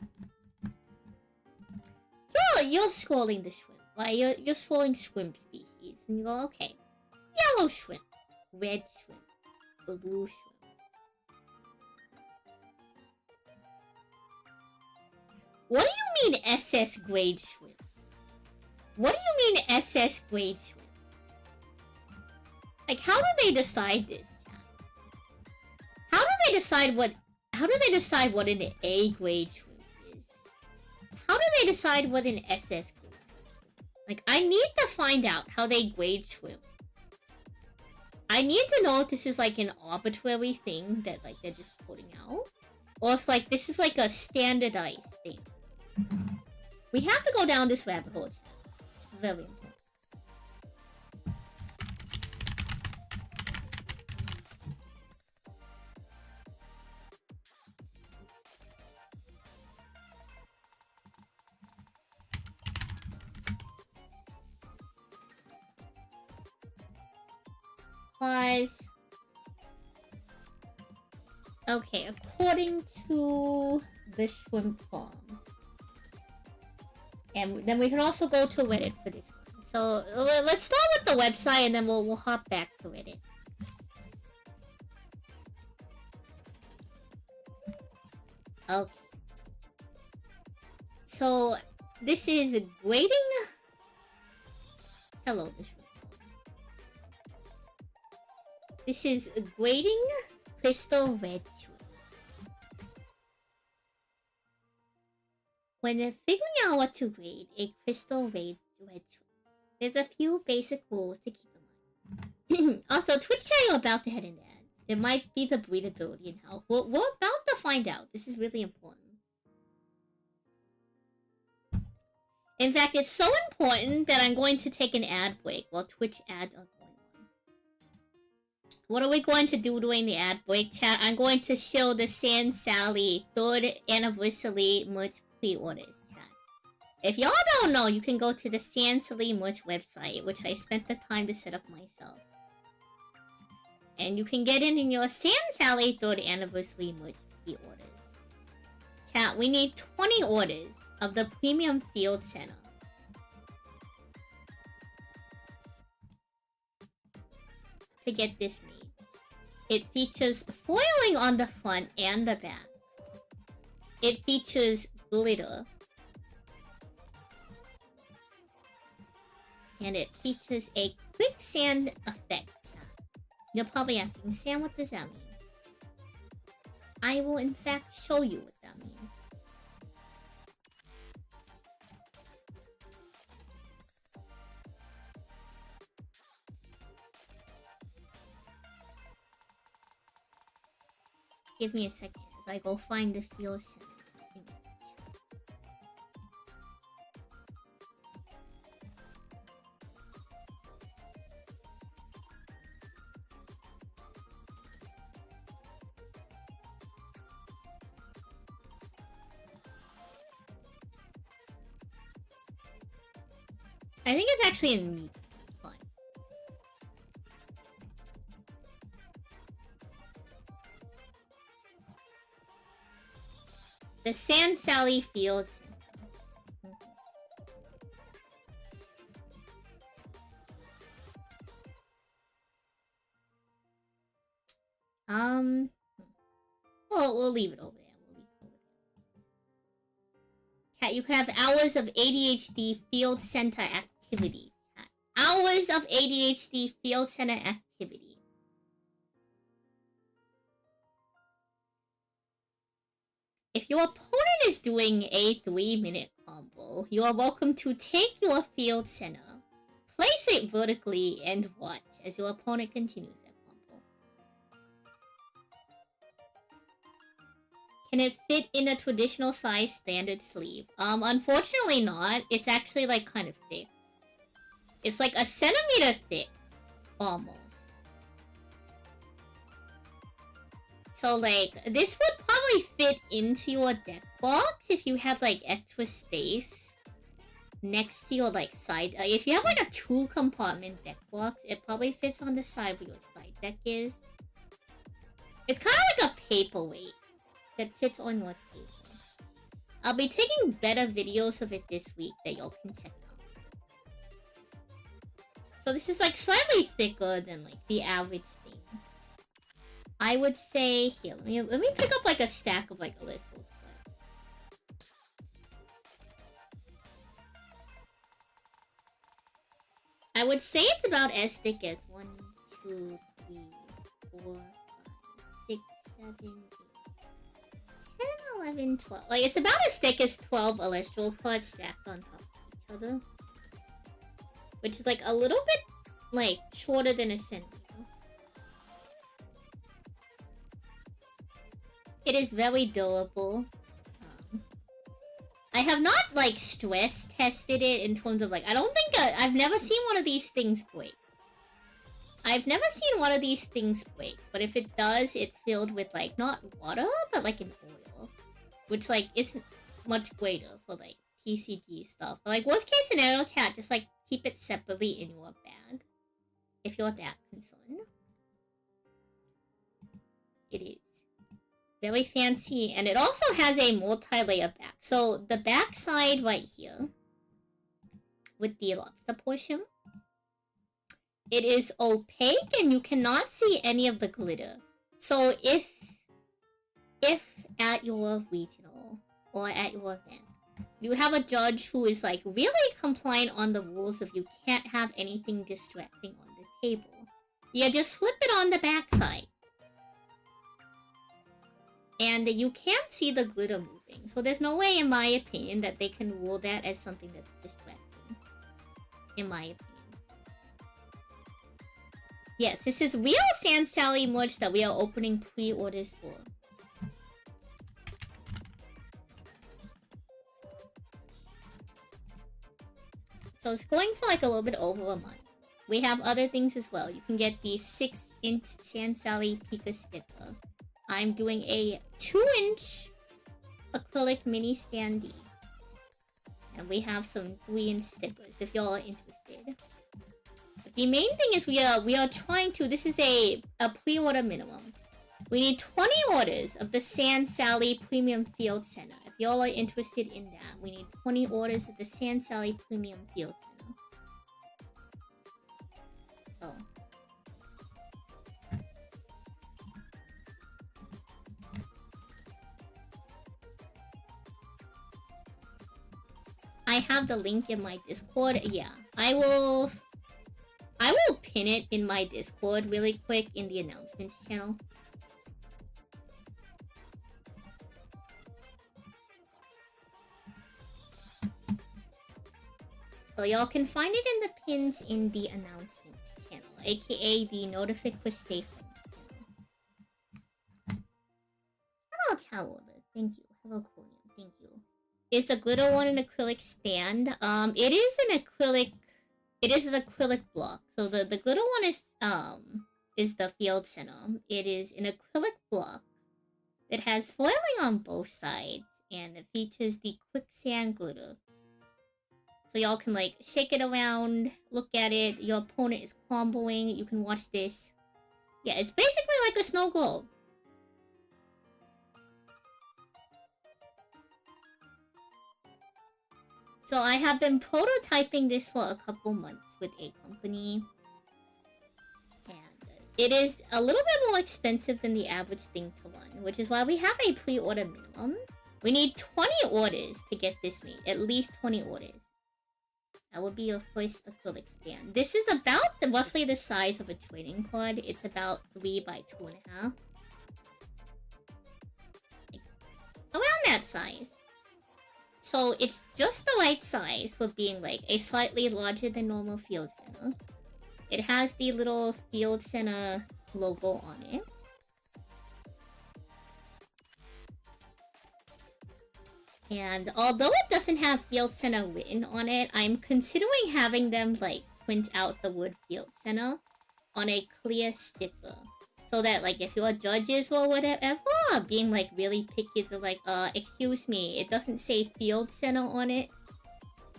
you're scrolling the shrimp, right? You're scrolling shrimp species, and you go, okay, yellow shrimp, red shrimp, blue shrimp. What do you mean SS grade shrimp? What do you mean SS grade shrimp? Like, how do they decide this, chat? How do they decide what an A grade shrimp is? How do they decide what an SS grade shrimp is? Like, I need to find out how they grade shrimp. I need to know if this is like an arbitrary thing that like they're just putting out, or if like this is like a standardized thing. We have to go down this rabbit hole. It's very important. Pause. Okay, according to the shrimp farm. And then we can also go to Reddit for this one. So let's start with the website and then we'll hop back to Reddit. Okay. So this is grading. Hello, the shrimp farm. This is grading crystal red shrimp. When figuring out what to grade a crystal red shrimp, there's a few basic rules to keep in mind. Also, Twitch chat you're about to head into ads. It might be the breedability and health. We're about to find out. This is really important. In fact, it's so important that I'm going to take an ad break while Twitch ads are going on. What are we going to do during the ad break, chat? I'm going to show the San Sally 3rd anniversary merch pre-orders, chat. If y'all don't know, you can go to the San Sally merch website, which I spent the time to set up myself. And you can get in your San Sally 3rd anniversary merch pre-orders. Chat, we need 20 orders of the Premium Field Center. To get this made. It features foiling on the front and the back. It features glitter. And it features a quicksand effect. You're probably asking, Sam, what does that mean? I will in fact show you what that means. Give me a second as I go find the field center image. I think it's actually in meat. Fine. The San Sally Field Center. Well, we'll leave it over there. Cat, you can have hours of ADHD field center activity. Cat. Hours of ADHD field center activity. If your opponent is doing a 3-minute combo, you are welcome to take your field center, place it vertically, and watch as your opponent continues that combo. Can it fit in a traditional size standard sleeve? Unfortunately not. It's actually like kind of thick. It's like a centimeter thick, almost. So like, this would probably fit into your deck box if you had like extra space next to your like side. If you have like a 2-compartment deck box, it probably fits on the side where your side deck is. It's kind of like a paperweight that sits on your table. I'll be taking better videos of it this week that y'all can check out. So this is like slightly thicker than like the average thing. I would say here. Let me pick up like a stack of like a list. I would say it's about as thick as 1, 2, 3, 4, 5, 6, 7, 8, 10, 11, 12. Like it's about as thick as 12 Celestial cards stacked on top of each other. Which is like a little bit like shorter than a centimeter. It is very durable. I have not like stress tested it in terms of like, I don't think I've never seen one of these things break. I've never seen one of these things break, but if it does, it's filled with like not water, but like an oil, which like isn't much greater for like TCG stuff. But like worst case scenario, chat, just like keep it separately in your bag if you're that concerned. It is very fancy, and it also has a multi-layer back. So the back side right here, with the lobster portion, it is opaque and you cannot see any of the glitter. So if at your regional or at your event, you have a judge who is like really compliant on the rules of you can't have anything distracting on the table, you just flip it on the back side. And you can't see the glitter moving. So there's no way, in my opinion, that they can rule that as something that's distracting. In my opinion. Yes, this is real San Sally merch that we are opening pre-orders for. So it's going for like a little bit over a month. We have other things as well. You can get the 6-inch San Sally Pika sticker. I'm doing a 2-inch acrylic mini standee. And we have some 3-inch stickers if y'all are interested. But the main thing is we are trying to, this is a pre-order minimum. We need 20 orders of the San Sally Premium Field Center. If y'all are interested in that, we need 20 orders of the San Sally Premium Field Center. So I have the link in my Discord. Yeah, I will pin it in my Discord really quick in the announcements channel. So y'all can find it in the pins in the announcements channel, aka the Notifications channel. Hello, Towel. Thank you. Hello, Conium. Thank you. Is the glitter one an acrylic stand? It is an acrylic. It is an acrylic block. So the glitter one is the field center. It is an acrylic block that has foiling on both sides, and it features the quicksand glitter. So y'all can like shake it around, look at it. Your opponent is comboing. You can watch this. Yeah, it's basically like a snow globe. So I have been prototyping this for a couple months with a company. And it is a little bit more expensive than the average thing to run, which is why we have a pre-order minimum. We need 20 orders to get this made. At least 20 orders. That will be your first acrylic stand. This is about roughly the size of a trading card. It's about 3 by 2.5. Like, around that size. So it's just the right size for being like a slightly larger than normal field center. It has the little field center logo on it. And although it doesn't have field center written on it, I'm considering having them like print out the word field center on a clear sticker. So that like if your judges or whatever are being like really picky, they're like, excuse me, it doesn't say field center on it.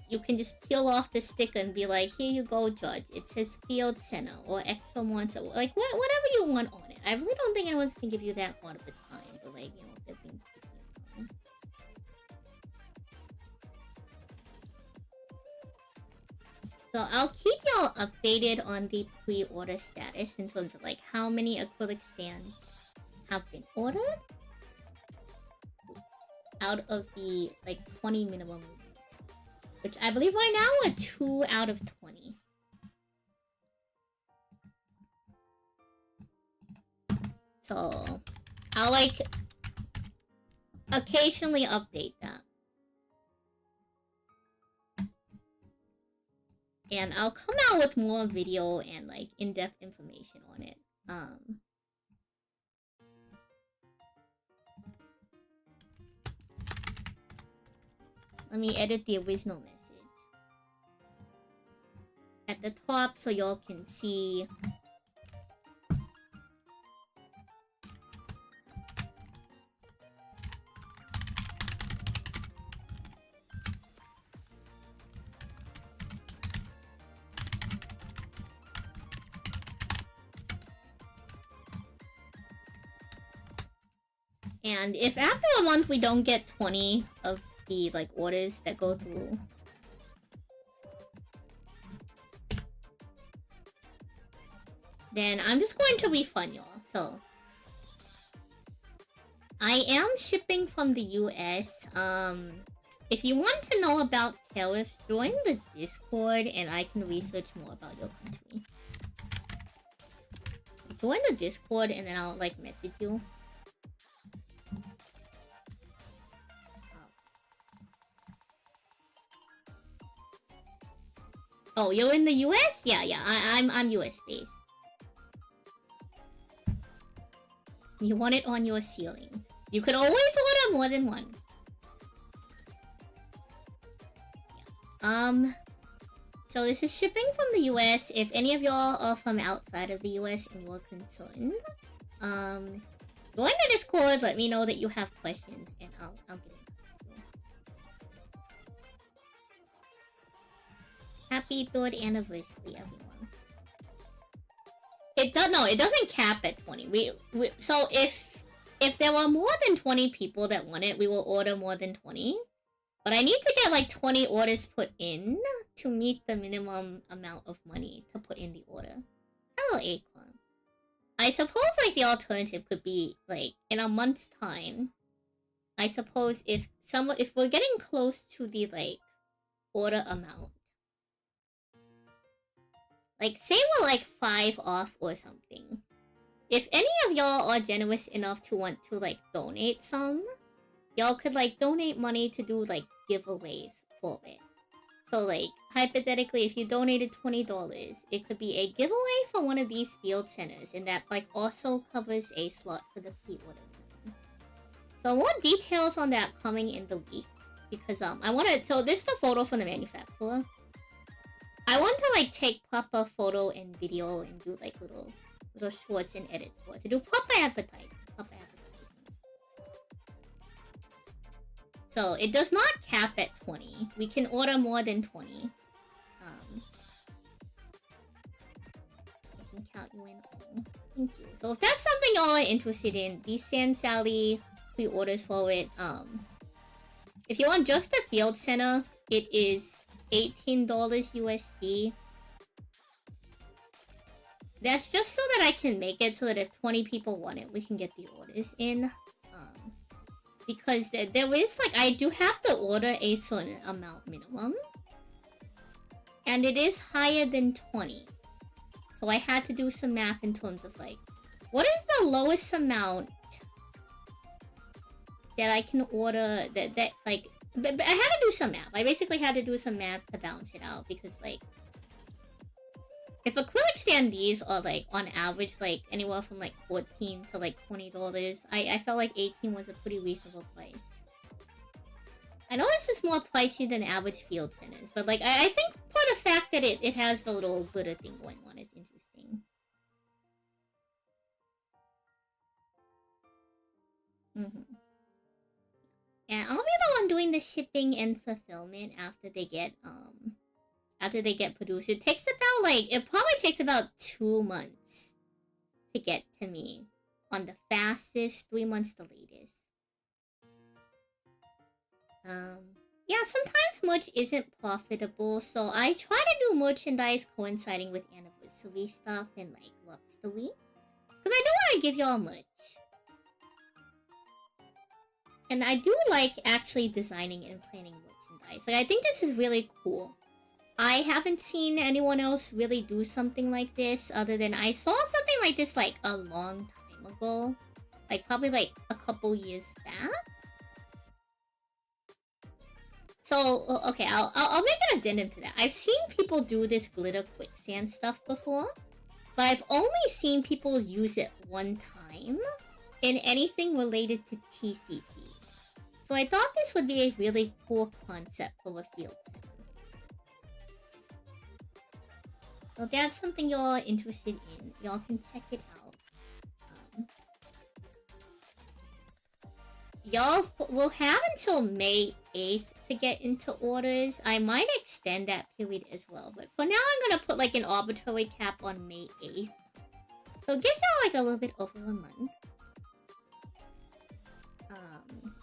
You can just peel off the sticker and be like, here you go, judge. It says field center or extra monster, like whatever you want on it. I really don't think anyone's gonna give you that hard of a time, but like, you know, if they're being picky. So I'll keep y'all updated on the pre-order status in terms of like how many acrylic stands have been ordered out of the like 20 minimum, which I believe right now are 2 out of 20. So I'll like occasionally update that. And I'll come out with more video and like in-depth information on it. Let me edit the original message at the top so y'all can see. And if after a month we don't get 20 of the like orders that go through, then I'm just going to refund y'all. So I am shipping from the US. If you want to know about tariffs, join the Discord and I can research more about your country. Join the Discord and then I'll like message you. Oh, you're in the US? Yeah, I'm US based. You want it on your ceiling. You could always order more than one. Yeah. So this is shipping from the US. If any of y'all are from outside of the US and were concerned, join the Discord, let me know that you have questions, and I'll get it. Happy 3rd anniversary, everyone. It doesn't cap at 20. So if there were more than 20 people that want it, we will order more than 20. But I need to get like 20 orders put in to meet the minimum amount of money to put in the order. Hello, Acorn. I suppose like the alternative could be like in a month's time. I suppose if we're getting close to the like order amount, like say we're like 5 off or something. If any of y'all are generous enough to want to like donate some, y'all could like donate money to do like giveaways for it. So like hypothetically, if you donated $20, it could be a giveaway for one of these field centers, and that like also covers a slot for the pre-order. So more details on that coming in the week, because I want to. So this is the photo from the manufacturer. I want to like take proper photo and video and do like little shorts and edits for it to do proper advertising. So So it does not cap at 20. We can order more than 20. I can count you in all. Thank you. So if that's something y'all are interested in, the Sand Sally pre-orders for it, if you want just the Field Center, it is $18 USD. That's just so that I can make it so that if 20 people want it, we can get the orders in. Because there is, like, I do have to order a certain amount minimum. And it is higher than 20. So I had to do some math in terms of, like, what is the lowest amount that I can order that like... But I had to do some math. I basically had to do some math to balance it out because, like... If acrylic standees are, like, on average, like, anywhere from, like, $14 to, like, $20, I felt like 18 was a pretty reasonable price. I know this is more pricey than average Field Centers, but, like, I think for the fact that it has the little glitter thing going on, it's interesting. And I'll be the one doing the shipping and fulfillment after they get produced. It takes about, like, it probably takes about 2 months to get to me. On the fastest, 3 months the latest. Yeah, sometimes merch isn't profitable, so I try to do merchandise coinciding with anniversary stuff and, like, Lobster Week. Because I do want to give y'all merch. And I do like actually designing and planning merchandise. Like, I think this is really cool. I haven't seen anyone else really do something like this other than I saw something like this like a long time ago. Like probably like a couple years back. So, okay, I'll make an addendum to that. I've seen people do this glitter quicksand stuff before. But I've only seen people use it one time in anything related to TCP. So I thought this would be a really cool concept for a field center. So if that's something y'all are interested in, y'all can check it out. Y'all will have until May 8th to get into orders. I might extend that period as well, but for now I'm gonna put like an arbitrary cap on May 8th. So it gives y'all like a little bit over a month.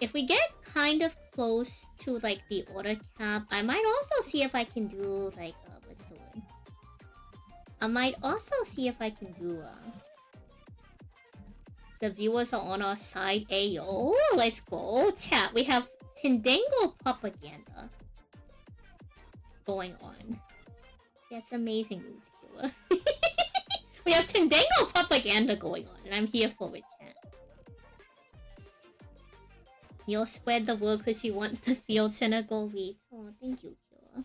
If we get kind of close to like the order cap, I might also see if I can do like what's the word? I might also see if I can do the viewers are on our side. Ayo, let's go chat. We have Tendango propaganda going on. That's amazing news, Killer. We have Tendango propaganda going on, and I'm here for it, chat. You'll spread the word because you want the field center goal reach. Oh, thank you, Killer.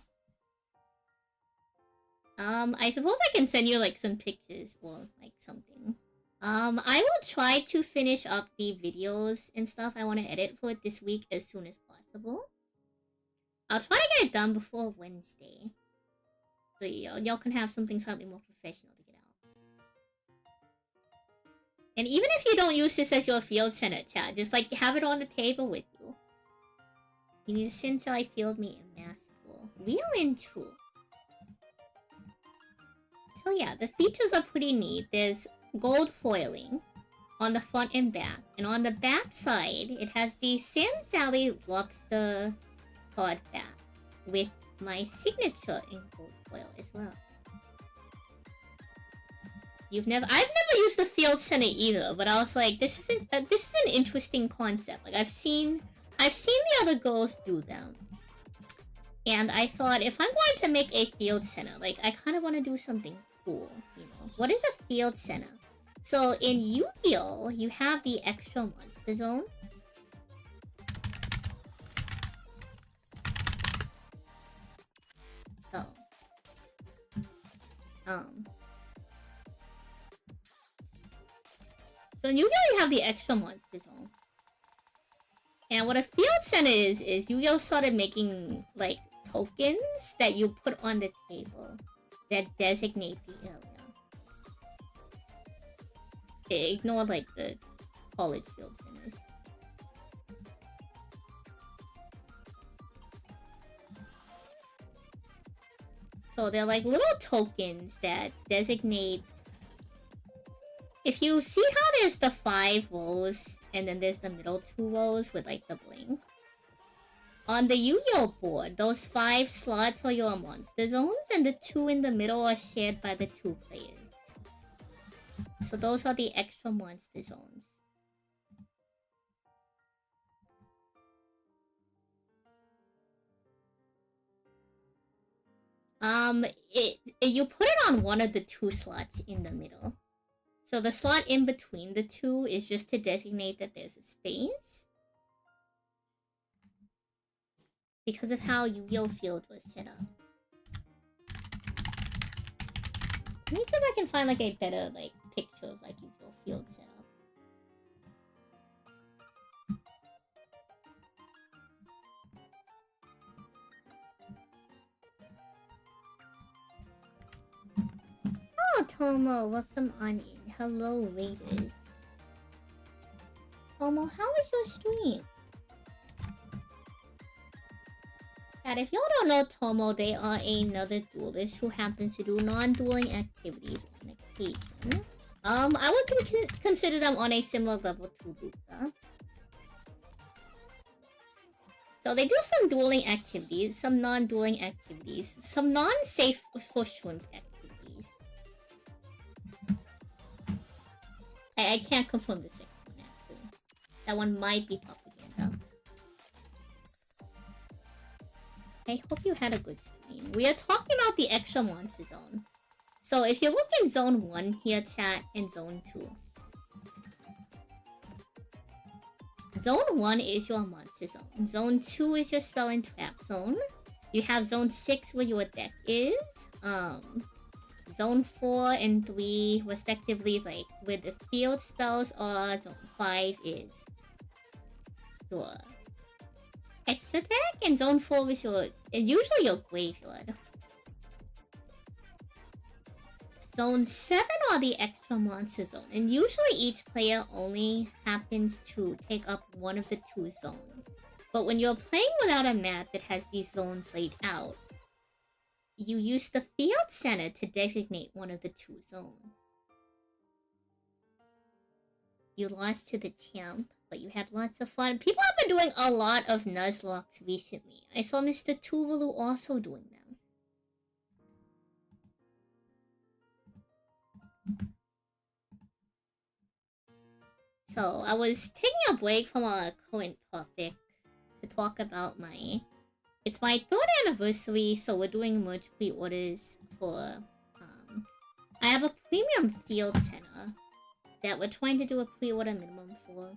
I suppose I can send you like some pictures or like something. I will try to finish up the videos and stuff I want to edit for it this week as soon as possible. I'll try to get it done before Wednesday. So y'all can have something slightly more professional to get out. And even if you don't use this as your field center, chat, just like have it on the table with you. You need a Sensei Field Mate and Masterful. Real and true. So yeah, the features are pretty neat. There's gold foiling on the front and back. And on the back side, it has the Sand Sally Lobster card back with my signature in gold foil as well. I've never used the field center either, but I was like, this is an interesting concept. Like I've seen the other girls do them. And I thought if I'm going to make a field center, like I kind of want to do something cool, you know. What is a field center? So in Yu-Gi-Oh, you have the extra monster zone. So so in Yu-Gi-Oh you have the extra monster zone. And what a field center is Yu-Gi-Oh started making like tokens that you put on the table that designate the area. Ignore like the college field centers. So they're like little tokens that designate... If you see how there's the 5 rows, and then there's the middle 2 rows with like the blink. On the Yu-Gi-Oh board, those 5 slots are your monster zones, and the 2 in the middle are shared by the 2 players. So those are the extra monster zones. You put it on one of the 2 slots in the middle. So the slot in between the 2 is just to designate that there's a space. Because of how Yu-Gi-Oh! Field was set up. Let me see if I can find like a better like picture of like Yu-Gi-Oh! Field setup. Oh, Tomo, welcome on in. Hello, Raiders. Tomo, how was your stream? And if y'all don't know Tomo, they are another duelist who happens to do non-dueling activities on occasion. I would consider them on a similar level to Luca. So they do some dueling activities, some non-dueling activities, some non-safe for shrimp activities. I can't confirm the second one, actually. That one might be propaganda. I hope you had a good stream. We are talking about the extra monster zone. So if you look in zone 1 here, chat, and zone 2. Zone 1 is your monster zone. Zone 2 is your spell and trap zone. You have zone 6 where your deck is. Zone 4 and 3 respectively, like where the field spells are. Zone 5 is your extra deck, and zone 4 is your usually your graveyard. Zone 7 are the extra monster zone, and usually each player only happens to take up one of the 2 zones. But when you're playing without a map that has these zones laid out, you use the field center to designate one of the 2 zones. You lost to the champ, but you had lots of fun. People have been doing a lot of Nuzlocke recently. I saw Mr. Tuvalu also doing them. So I was taking a break from our current topic to talk about it's my 3rd anniversary, so we're doing merch pre-orders for I have a premium field center that we're trying to do a pre-order minimum for.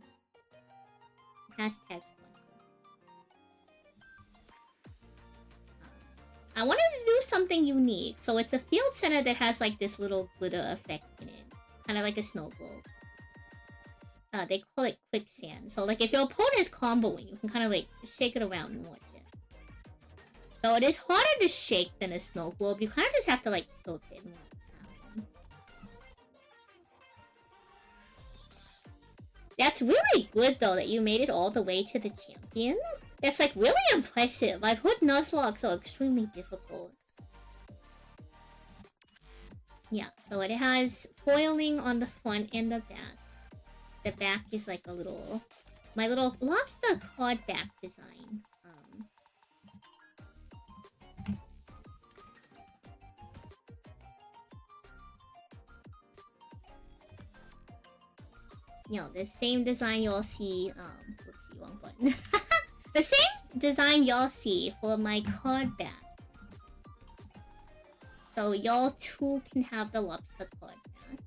Hashtag sponsor. I wanted to do something unique, so it's a field center that has like this little glitter effect in it, kind of like a snow globe. They call it quicksand. So like if your opponent is comboing, you can kind of like shake it around and watch it. So it is harder to shake than a snow globe. You kind of just have to like tilt it and watch it happen. That's really good though that you made it all the way to the champion. That's like really impressive. I've heard Nuzlocke are extremely difficult. Yeah, so it has foiling on the front and the back. The back is like a little... my little lobster card back design. You know, the same design you'll see... whoopsie, wrong button. The same design y'all see for my card back. So y'all too can have the lobster card back.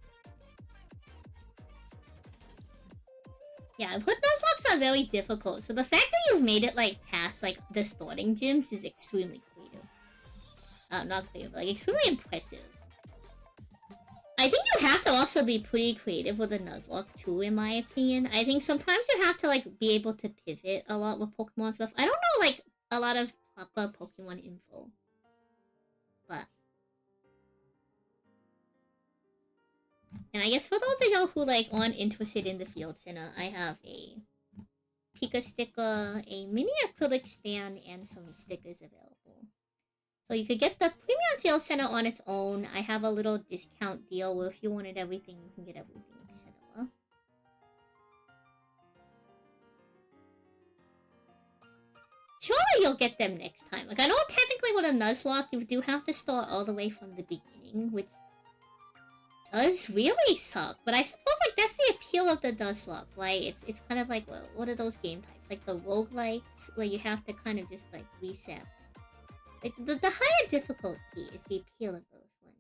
Yeah, but those lobs are very difficult. So the fact that you've made it like past like the starting gyms is extremely creative. Not creative, like extremely impressive. I think you have to also be pretty creative with the Nuzlocke too, in my opinion. I think sometimes you have to like be able to pivot a lot with Pokemon stuff. I don't know like a lot of proper Pokemon info, but and I guess for those of y'all who like aren't interested in the field center, I have a Pika sticker, a mini acrylic stand, and some stickers available. So you could get the premium the field center on its own, I have a little discount deal where if you wanted everything, you can get everything, etc. Surely you'll get them next time. Like, I know technically with a Nuzlocke, you do have to start all the way from the beginning, which does really suck. But I suppose, like, that's the appeal of the Nuzlocke, right? It's kind of like, well, what are those game types? Like the roguelikes, where you have to kind of just, like, reset. Like, the higher difficulty is the appeal of those ones.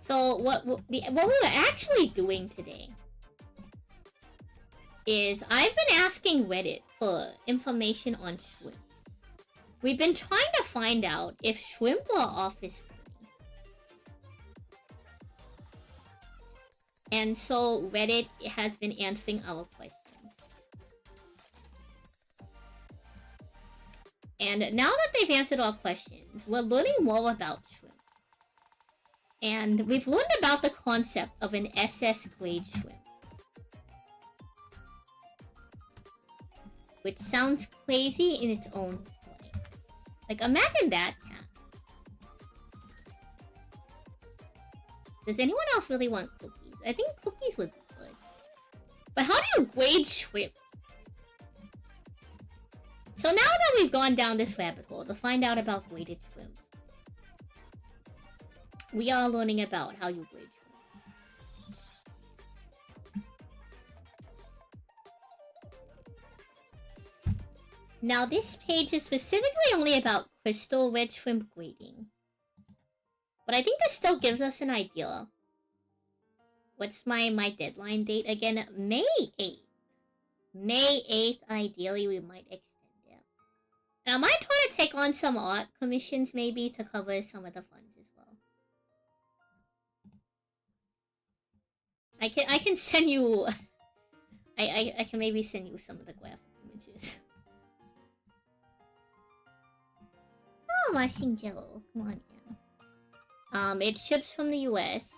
So, what we're actually doing today is I've been asking Reddit for information on shrimp. We've been trying to find out if shrimp are office friendly. And so Reddit has been answering our questions. And now that they've answered our questions, we're learning more about shrimp. And we've learned about the concept of an SS grade shrimp, which sounds crazy in its own way. Like, imagine that, chat. Does anyone else really want cookies? I think cookies would be good. But how do you grade shrimp? So now that we've gone down this rabbit hole to find out about graded shrimp, we are learning about how you grade shrimp. Now this page is specifically only about crystal red shrimp grading. But I think this still gives us an idea. What's my deadline date again? May 8th. May 8th, ideally we might extend it. And I might try to take on some art commissions maybe to cover some of the funds as well. I can send you... I can maybe send you some of the graphic images. Oh, Mashinjiro. Come on, man. It ships from the US.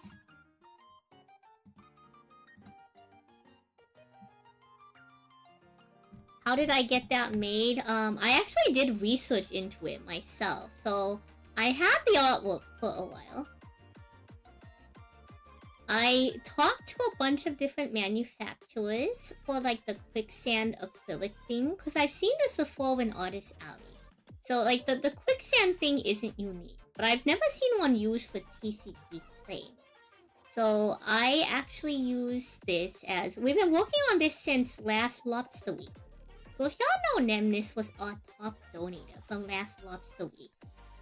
How did I get that made? I actually did research into it myself. So, I had the artwork for a while. I talked to a bunch of different manufacturers for, like, the quicksand acrylic thing. Because I've seen this before in Artist Alley. So, like, the quicksand thing isn't unique. But I've never seen one used for TCP clay. So, I actually used this as... We've been working on this since last Lobster Week. So if y'all know Nemnis was our top donator from last Lobster Week.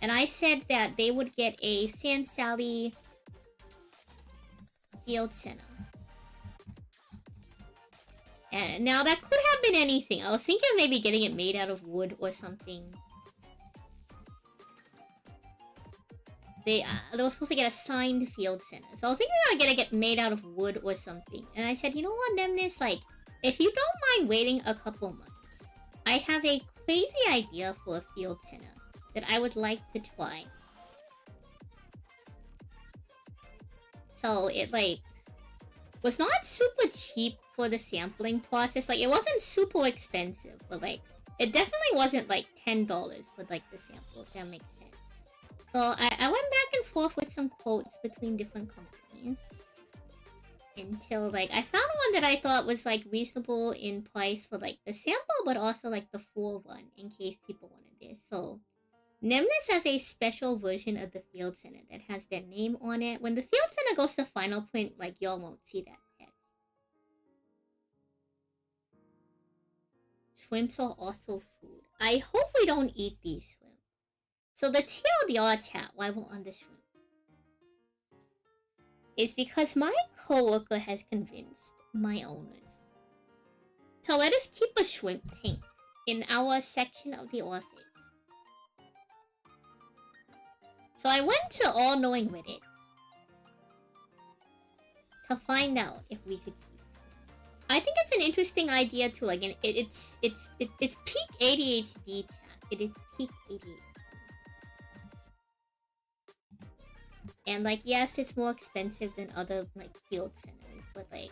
And I said that they would get a Sand Sally Field Center. And now that could have been anything. I was thinking of maybe getting it made out of wood or something. They were supposed to get a signed Field Center. So I was thinking I was gonna get made out of wood or something. And I said, you know what, Nemnis? Like, if you don't mind waiting a couple months, I have a crazy idea for a field center that I would like to try. So it, like, was not super cheap for the sampling process. Like, it wasn't super expensive, but, like, it definitely wasn't, like, $10 for, like, the sample, if that makes sense. So I went back and forth with some quotes between different companies. Until, like, I found one that I thought was, like, reasonable in price for, like, the sample, but also, like, the full one, in case people wanted this. So, Nemnis has a special version of the Field Center that has their name on it. When the Field Center goes to final print, like, y'all won't see that text. Shrimps are also food. I hope we don't eat these shrimp. So the TLDR chat, while we're on the shrimp, is because my coworker has convinced my owners to let us keep a shrimp tank in our section of the office. So I went to All Knowing Reddit to find out if we could keep it. I think it's an interesting idea too. Like, it's peak ADHD chat. It is peak ADHD. And, like, yes, it's more expensive than other, like, field centers, but, like...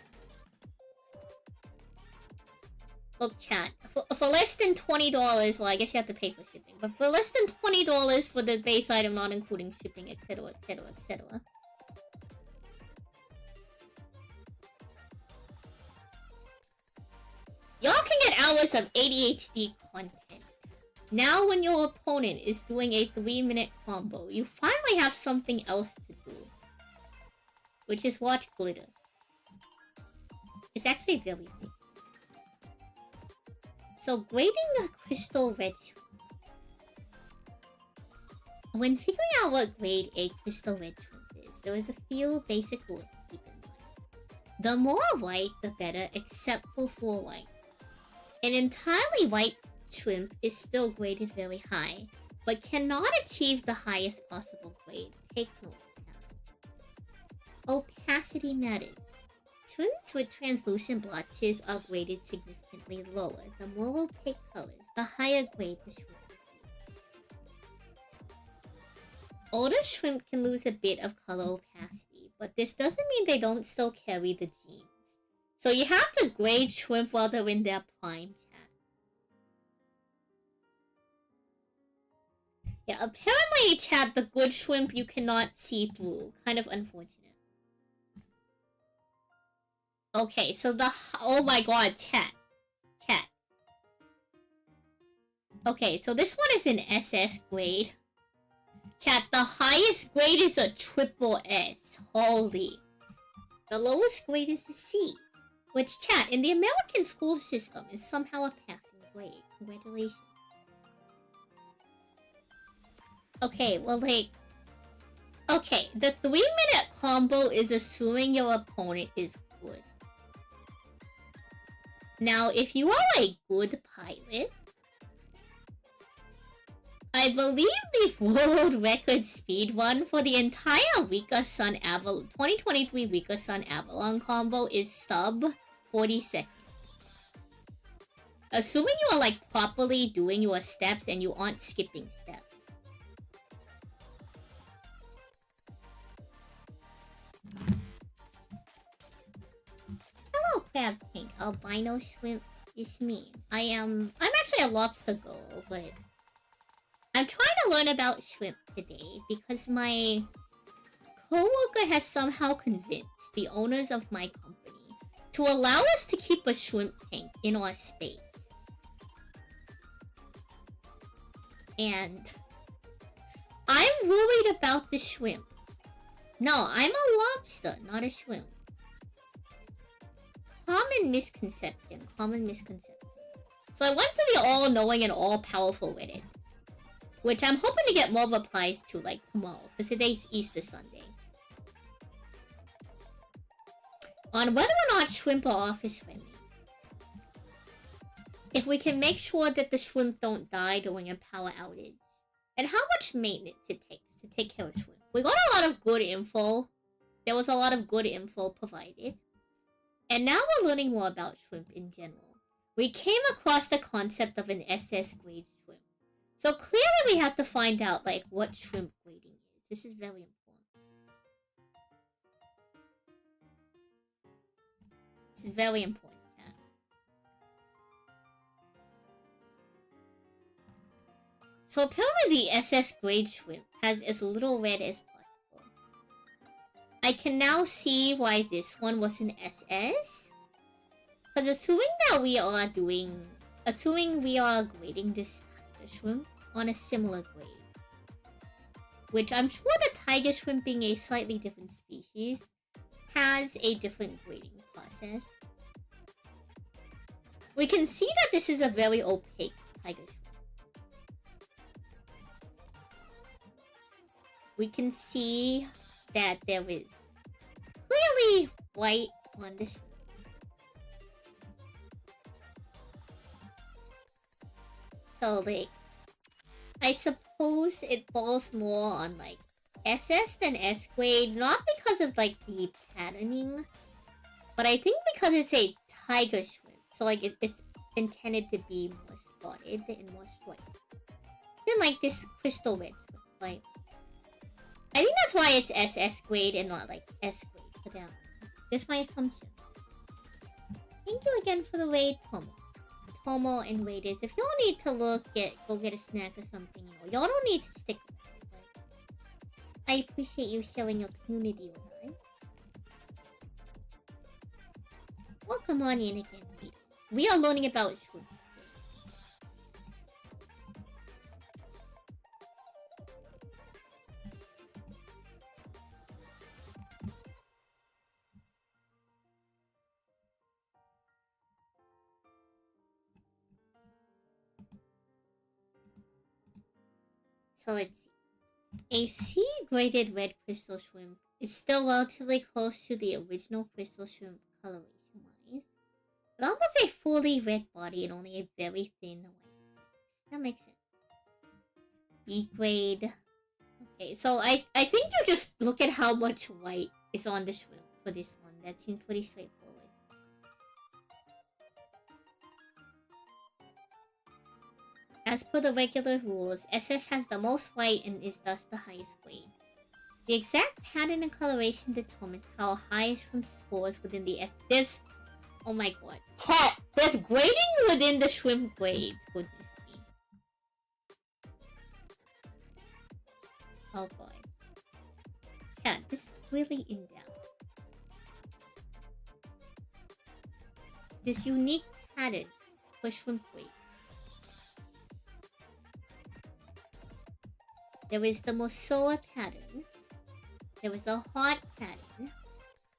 Look, chat. For less than $20, well, I guess you have to pay for shipping. But for less than $20 for the base item, not including shipping, etc., etc., etc. Y'all can get hours of ADHD content. Now when your opponent is doing a 3-minute combo, you finally have something else to do. Which is watch glitter. It's actually very big. So grading a crystal red shrimp. When figuring out what grade a crystal red shrimp is, there is a few basic rules to keep in mind. The more white, the better, except for 4 white. An entirely white shrimp is still graded very high, but cannot achieve the highest possible grade. Take note of that. Opacity matters. Shrimps with translucent blotches are graded significantly lower. The more opaque colors, the higher grade the shrimp will be. Older shrimp can lose a bit of color opacity, but this doesn't mean they don't still carry the genes. So you have to grade shrimp while they're in their prime, chat. Yeah, apparently, chat, the good shrimp you cannot see through. Kind of unfortunate. Okay, so oh my god, chat. Chat. Okay, so this one is an SS grade. Chat, the highest grade is a triple S. Holy. The lowest grade is a C. Which, chat, in the American school system is somehow a passing grade. Congratulations. Okay, well, like... Okay, the 3-minute combo is assuming your opponent is good. Now, if you are a good pilot... I believe the world record speed run for the entire Rika Sun Avalon 2023 Rika Sun Avalon combo is sub 40 seconds. Assuming you are like properly doing your steps and you aren't skipping steps. Hello, Crab Pink. Albino shrimp is me. I'm actually a lobster girl, but I'm trying to learn about shrimp today because my coworker has somehow convinced the owners of my company to allow us to keep a shrimp tank in our space. And I'm worried about the shrimp. No, I'm a lobster, not a shrimp. Common misconception. So I went to the all-knowing and all-powerful Reddit, which I'm hoping to get more replies to, like, tomorrow, because today's Easter Sunday. On whether or not shrimp are office-friendly. If we can make sure that the shrimp don't die during a power outage. And how much maintenance it takes to take care of shrimp. We got a lot of good info. There was a lot of good info provided. And now we're learning more about shrimp in general. We came across the concept of an SS grade shrimp. So clearly we have to find out, like, what shrimp grading is. This is very important. This is very important, chat. So apparently the SS grade shrimp has as little red as possible. I can now see why this one was an SS. Because assuming we are grading this shrimp on a similar grade, which I'm sure the tiger shrimp, being a slightly different species, has a different grading process. We can see that this is a very opaque tiger shrimp. We can see that there is clearly white on this shrimp. So, like, I suppose it falls more on, like, SS than S grade, not because of, like, the patterning, but I think because it's a tiger shrimp, so, like, it's intended to be more spotted and more striped. Then, like, this crystal red shrimp, like, I think that's why it's SS grade and not, like, S grade for them. That's my assumption. Thank you again for the raid, Pomo. Pomo and Raiders, if y'all need to go get a snack or something, y'all don't need to stick around, but I appreciate you sharing your community with us. Welcome on in again, Raiders. We are learning about shrimp. So let's see. A C-graded red crystal shrimp is still relatively close to the original crystal shrimp coloration-wise, but almost a fully red body and only a very thin white face. That makes sense. B-grade. Okay, so I think you just look at how much white is on the shrimp for this one. That seems pretty straightforward. As per the regular rules, SS has the most white and is thus the highest grade. The exact pattern and coloration determines how high a shrimp scores within the oh my god. Chat! There's grading within the shrimp grades. Goodness me. Oh boy. Chat, this is really in depth. This unique pattern for shrimp grades. There is the Mosoa pattern. There is a heart pattern.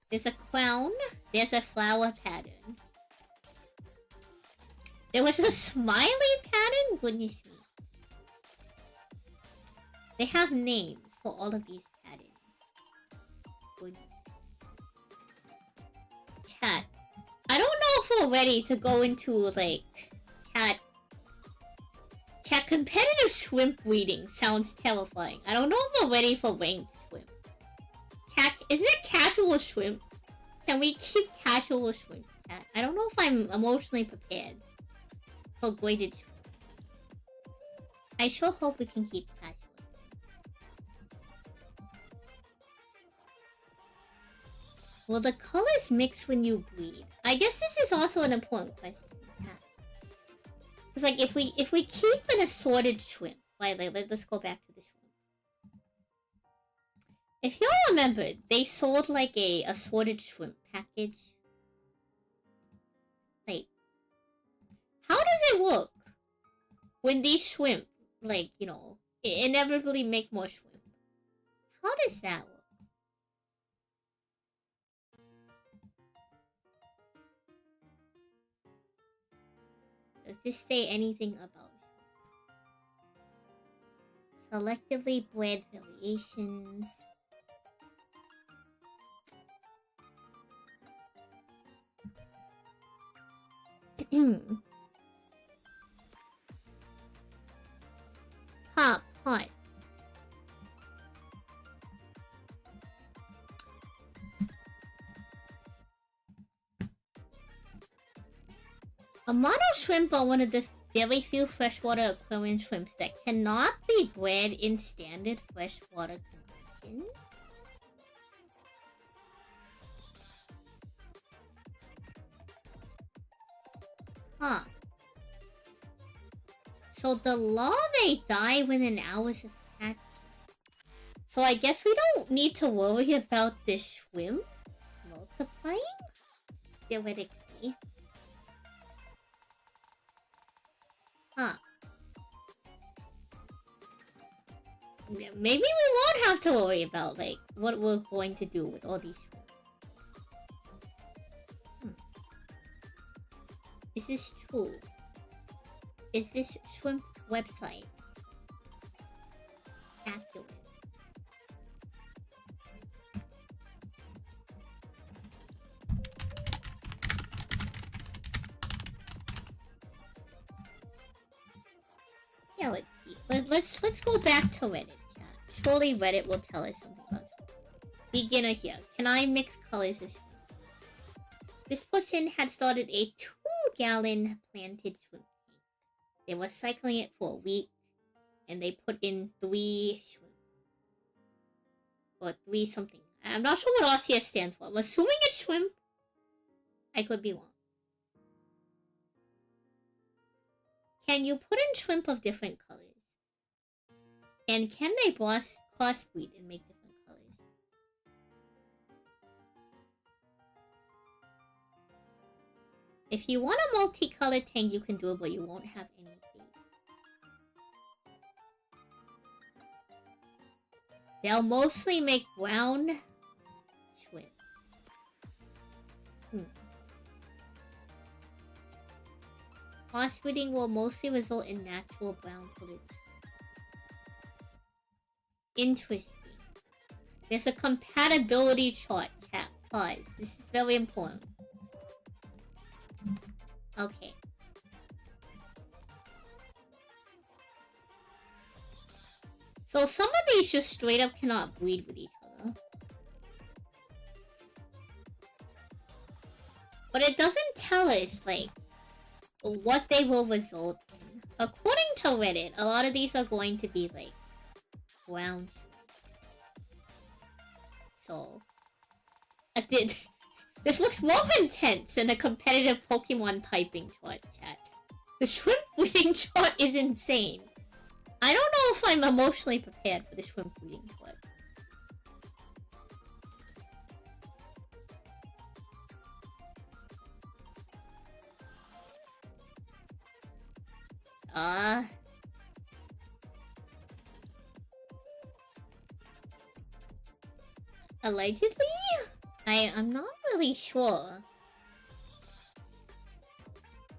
There's a crown. There's a flower pattern. There was a smiley pattern? Goodness me. They have names for all of these patterns. Goodness. Chat. I don't know if we're ready to go into, like, chat, competitive shrimp breeding sounds terrifying. I don't know if we're ready for ranked shrimp. Is it casual shrimp? Can we keep casual shrimp? I don't know if I'm emotionally prepared for graded shrimp. I sure hope we can keep casual. Will the colors mix when you breed? I guess this is also an important question. It's like if we keep an assorted shrimp, right? Let's go back to the shrimp. If y'all remember, they sold like a assorted shrimp package. Like, how does it work when these shrimp, like, inevitably make more shrimp? How does that work? Does this say anything about selectively bred variations? Hot. A mono shrimp are one of the very few freshwater aquarium shrimps that cannot be bred in standard freshwater conditions. Huh. So the larvae die within hours of hatching. So I guess we don't need to worry about this shrimp multiplying? Theoretically. Huh. Maybe we won't have to worry about, like, what we're going to do with all these shrimp. Is this true? Is this shrimp website accurate? Yeah, let's see. Let's go back to Reddit. Surely Reddit will tell us something about it. Beginner here. Can I mix colors of shrimp? This person had started a 2-gallon planted shrimp tank. They were cycling it for a week, and they put in 3 shrimp. Or 3 something. I'm not sure what RCS stands for. I'm assuming it's shrimp. I could be wrong. can you put in shrimp of different colors? And can they crossbreed and make different colors? If you want a multicolored tank, you can do it, but you won't have any feed. They'll mostly make brown shrimp. Crossbreeding will mostly result in natural brown colored. Interesting. There's a compatibility chart, chat. Pause. This is very important. Okay. So some of these just straight up cannot breed with each other. But it doesn't tell us, like, what they will result in. According to Reddit, a lot of these are going to be, like, brown. So, this looks more intense than a competitive Pokemon typing chart, chat. The shrimp breeding chart is insane. I don't know if I'm emotionally prepared for the shrimp breeding chart. Allegedly? I'm not really sure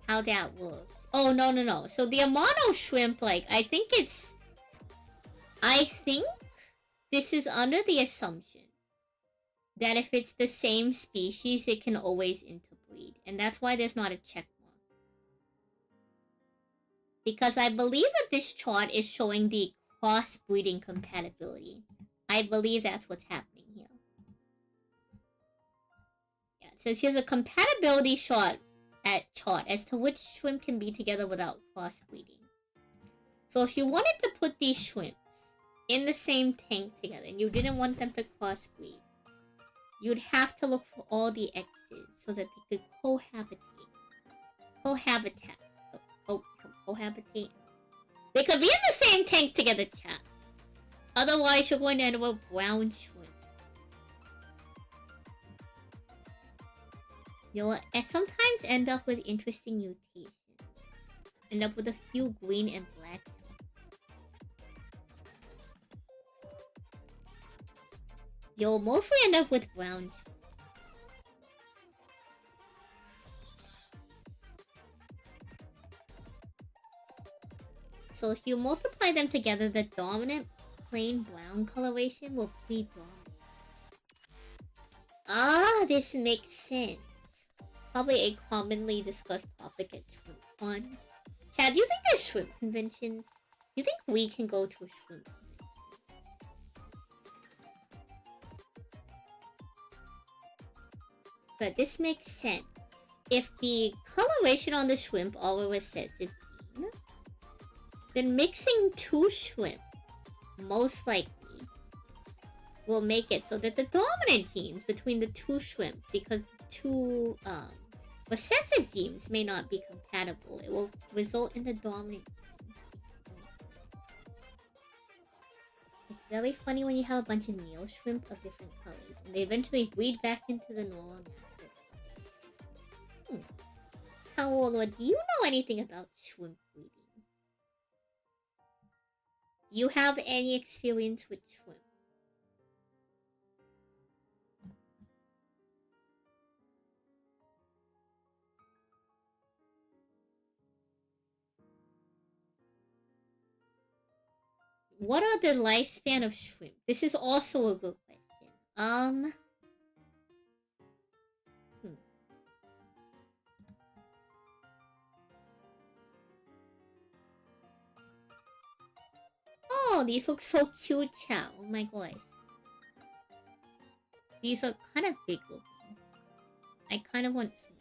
how that works. Oh, no. So the Amano shrimp, like, I think this is under the assumption that if it's the same species, it can always interbreed. And that's why there's not a check mark. Because I believe that this chart is showing the crossbreeding compatibility. I believe that's what's happening here. Yeah, it says here's a compatibility chart as to which shrimp can be together without crossbreeding. So if you wanted to put these shrimps in the same tank together and you didn't want them to crossbreed, you'd have to look for all the X's so that they could cohabitate. Cohabitate. They could be in the same tank together, chat. Otherwise, you're going to end up with brown shrimp. You'll sometimes end up with interesting mutations. End up with a few green and black. You'll mostly end up with brown shrimp. So if you multiply them together, the dominant plain brown coloration will be dominant. Ah, this makes sense. Probably a commonly discussed topic at ShrimpCon. Chad, do you think there's shrimp conventions? Do you think we can go to a shrimp convention? But this makes sense. If the coloration on the shrimp are a recessive gene, then mixing two shrimp most likely will make it so that the dominant genes between the two shrimp, because the two recessive genes may not be compatible, it will result in the dominant gene. It's very funny when you have a bunch of Neo shrimp of different colors and they eventually breed back into the normal natural. Paolo, do you know anything about shrimp breeding? Do you have any experience with shrimp? What are the lifespan of shrimp? This is also a good question. Oh, these look so cute, Chow. Oh my god. These are kind of big looking. I kind of want some.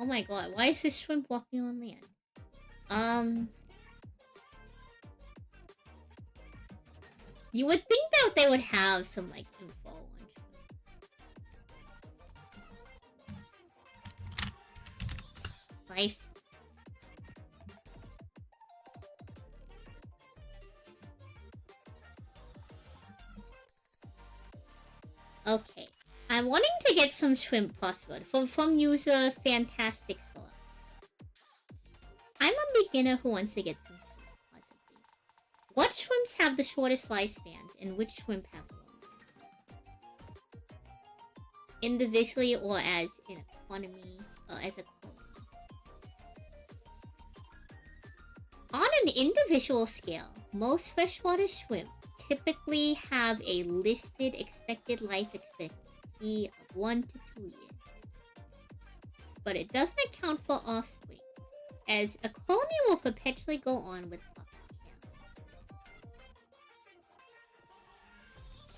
Oh my god, why is this shrimp walking on land? You would think that they would have some, like, info on life. Okay. I'm wanting to get some shrimp password from user Fantastic Thought. I'm a beginner who wants to get some shrimp, possibly. What shrimps have the shortest lifespans, and which shrimp have the longest? Individually or as in economy, as a quality. On an individual scale, most freshwater shrimp typically have a listed expected life expectancy of 1 to 2 years. But it doesn't account for offspring, as a colony will perpetually go on with population.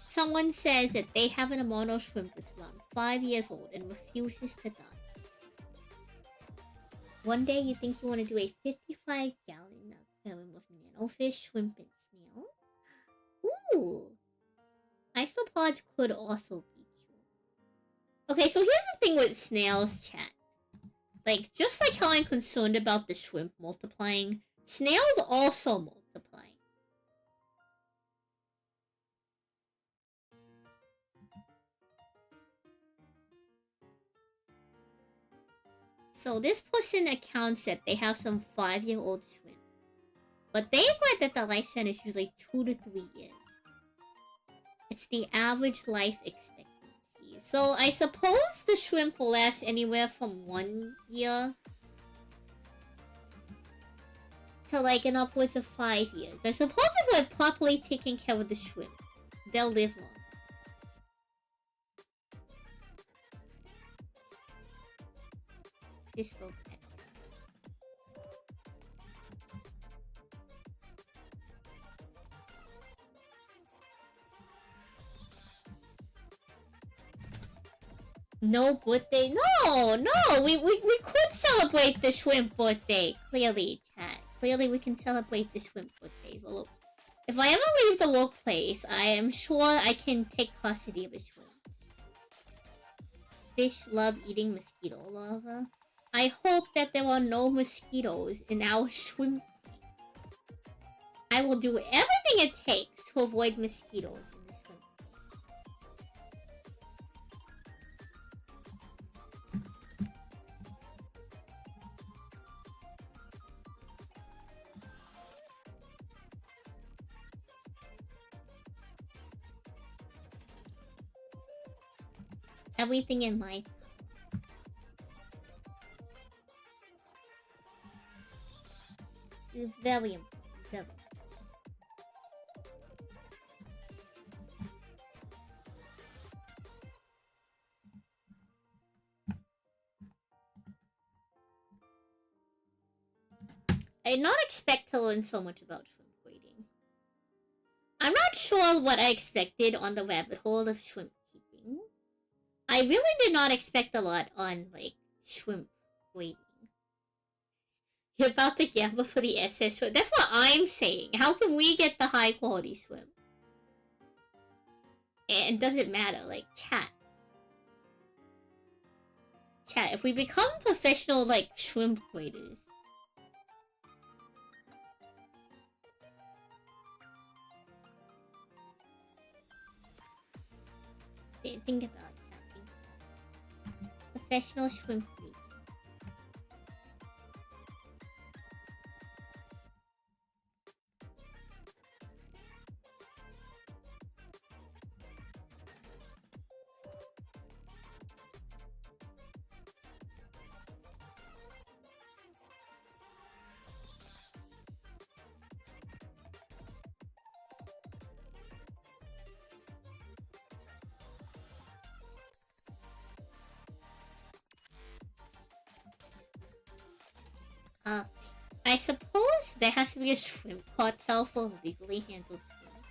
Someone says that they have an Amano shrimp that's around 5 years old and refuses to die. One day you think you want to do a 55-gallon aquarium of nanofish, shrimp, and snails? Ooh! Isopods could also be cute. Okay, so here's the thing with snails, chat. Like, just like how I'm concerned about the shrimp multiplying, snails also multiply. So this person accounts that they have some 5-year-old shrimp. But they read that the lifespan is usually 2 to 3 years. It's the average life expectancy. So I suppose the shrimp will last anywhere from 1 year to like an upwards of 5 years. I suppose if we're properly taking care of the shrimp, they'll live long. Crystal pet. No birthday? No! We could celebrate the shrimp birthday. Clearly, chat. Clearly we can celebrate the shrimp birthday. Well, if I ever leave the workplace, I am sure I can take custody of a shrimp. Fish love eating mosquito larvae. I hope that there are no mosquitoes in our shrimp tank. I will do everything it takes to avoid mosquitoes in the shrimp. Everything in my power. It's very important. Very. I did not expect to learn so much about shrimp grading. I'm not sure what I expected on the rabbit hole of shrimp keeping. I really did not expect a lot on, like, shrimp grading. You're about to gamble for the SS shrimp. That's what I'm saying. How can we get the high quality shrimp? And does it matter? Like, chat. Chat, if we become professional, like, shrimp graders. Think about it, chat. Think about it. Professional shrimp grading. I suppose there has to be a shrimp cartel for legally handled shrimp.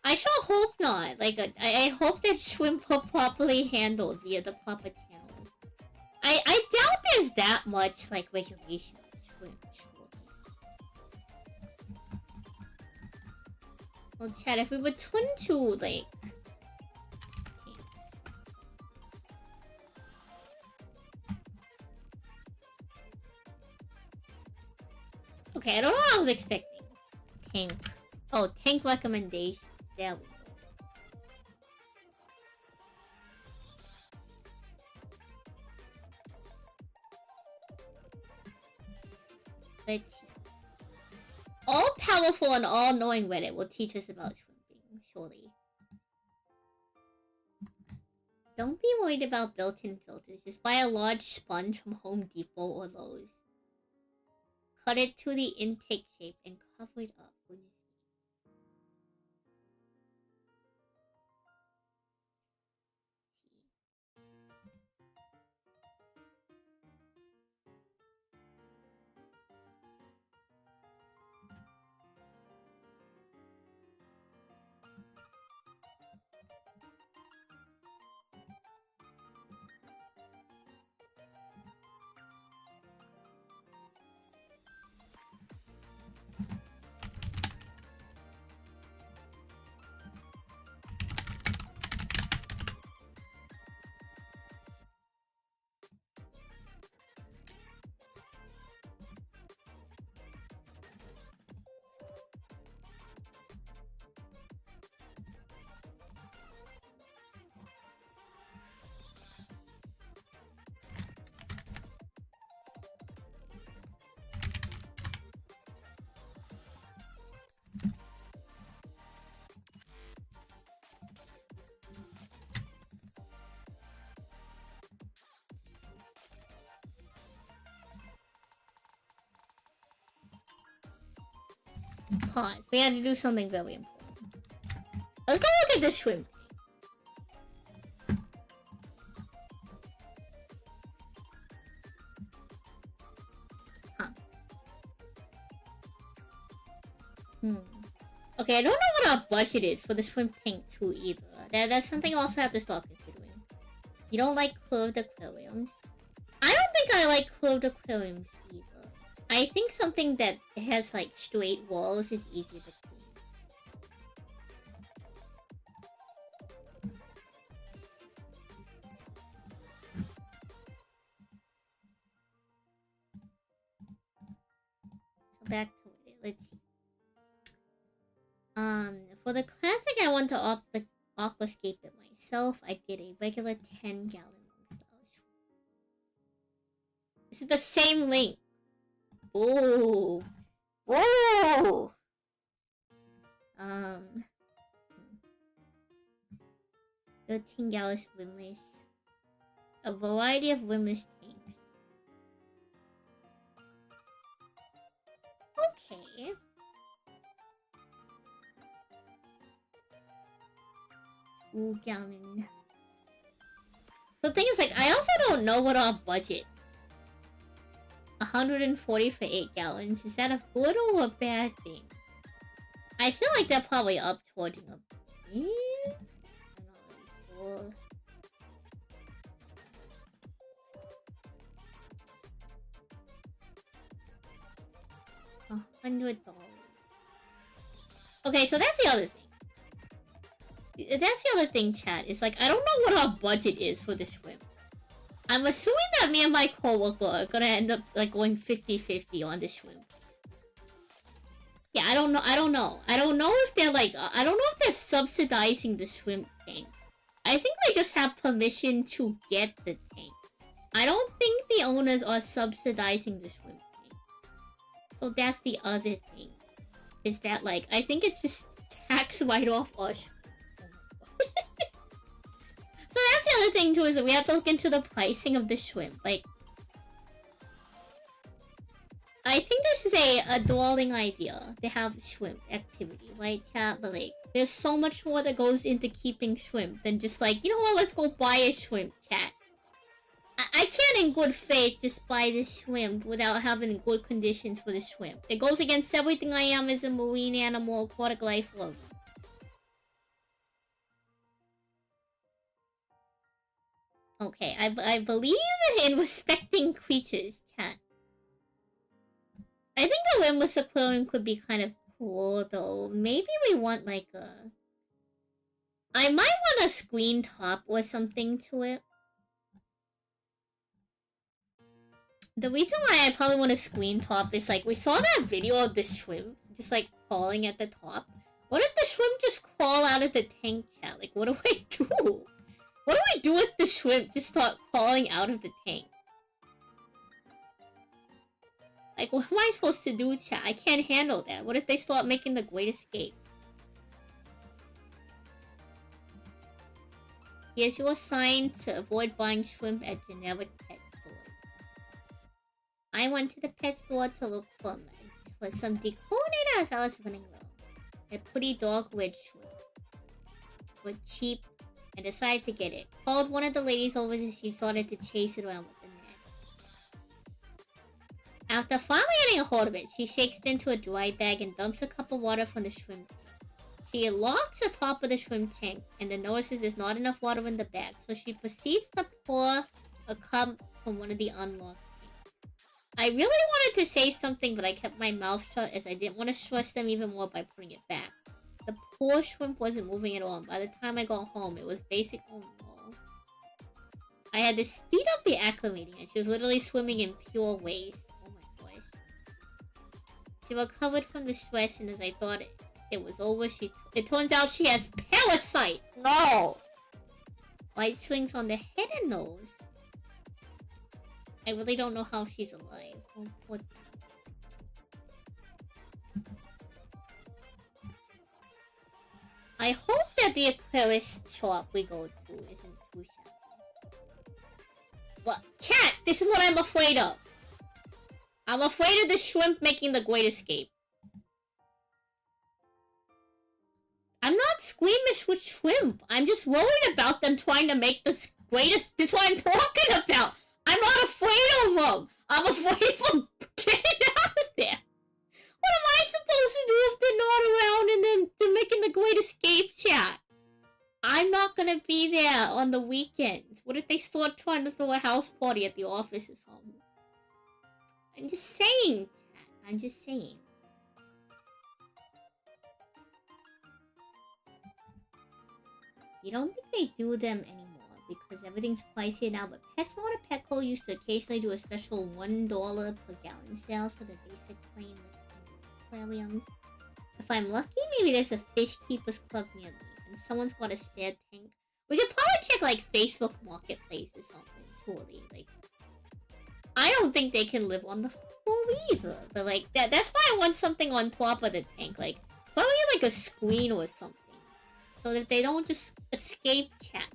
I sure hope not. Like, I hope that shrimp are properly handled via the proper channels. I doubt there's that much, like, regulation on shrimp, Well, chat, if we return to, like... Okay, I don't know what I was expecting. Tank. Oh, tank recommendation. There we go. Let's see. All powerful and all knowing Reddit will teach us about swimming, surely. Don't be worried about built-in filters. Just buy a large sponge from Home Depot or Lowe's. Cut it to the intake shape and cover it up when you pause. We had to do something very important. Let's go look at the shrimp. Huh. Okay, I don't know what our budget is for the shrimp tank too either. That's something I also have to start considering. You don't like curved aquariums? I don't think I like curved aquariums either. I think something that has like straight walls is easier to clean. So back to it. Let's see. For the classic, I want to aquascape it myself. I did a regular 10-gallon style. This is the same link. Ooh. Whoa. 13 gallon swimless. A variety of swimless tanks. Okay. Gallon. The thing is, like, I also don't know what our budget. 140 for 8 gallons. Is that a good or a bad thing? I feel like they're probably up towards a bit. I'm not really sure. $100. Okay, so that's the other thing. That's the other thing, chat. Is like, I don't know what our budget is for the swim. I'm assuming that me and my coworker are gonna end up like going 50-50 on the swim. Yeah, I don't know. I don't know if they're like, I don't know if they're subsidizing the swim tank. I think they just have permission to get the tank. I don't think the owners are subsidizing the swim tank. So that's the other thing. Is that like, I think it's just tax write-off us. So that's the other thing too, is that we have to look into the pricing of the shrimp. Like, I think this is a dwelling idea to have shrimp activity, right, chat? But like, there's so much more that goes into keeping shrimp than just like, you know what, let's go buy a shrimp, chat. I can't in good faith just buy this shrimp without having good conditions for the shrimp. It goes against everything I am as a marine animal, aquatic life lover. Okay, I believe in respecting creatures, cat. I think a rimless aquarium could be kind of cool, though. Maybe we want like a... I might want a screen top or something to it. The reason why I probably want to screen top is like we saw that video of the shrimp just like crawling at the top. What if the shrimp just crawl out of the tank, chat? Like, what do I do? What do I do with the shrimp just start crawling out of the tank? Like, what am I supposed to do, chat? I can't handle that. What if they start making the Great Escape? Here's your sign to avoid buying shrimp at generic pet stores. I went to the pet store to look for some decorated as I was running low. A pretty dog red shrimp. Was cheap and decided to get it. Called one of the ladies over and she started to chase it around with the net. After finally getting a hold of it, she shakes it into a dry bag and dumps a cup of water from the shrimp tank. She locks the top of the shrimp tank and then notices there's not enough water in the bag, so she proceeds to pour a cup from one of the unlocked tanks. I really wanted to say something, but I kept my mouth shut as I didn't want to stress them even more by putting it back. The poor shrimp wasn't moving at all, and by the time I got home, it was basically normal. I had to speed up the acclimating, and she was literally swimming in pure waste. Oh my gosh. She recovered from the stress, and as I thought it was over, it turns out she has parasites! No! White swings on the head and nose. I really don't know how she's alive. Oh, what? I hope that the Aquarius shop we go to isn't too shabby. But, chat! This is what I'm afraid of! I'm afraid of the shrimp making the Great Escape. I'm not squeamish with shrimp. I'm just worried about them trying to make the greatest... That's what I'm talking about! I'm not afraid of them! I'm afraid of them getting out of there! What am I supposed to do if they're not around and then they're making the Great Escape, chat? I'm not gonna be there on the weekends. What if they start trying to throw a house party at the office or something? I'm just saying, chat. I'm just saying. You don't think they do them anymore because everything's pricey now, but PetSmart and Petco used to occasionally do a special $1 per gallon sale for the basic plain aquariums. If I'm lucky, maybe there's a Fish Keepers Club near me, and someone's got a spare tank. We could probably check like Facebook Marketplace or something, surely. Like, I don't think they can live on the floor either, but like that's why I want something on top of the tank, like probably like a screen or something, so that they don't just escape, chat.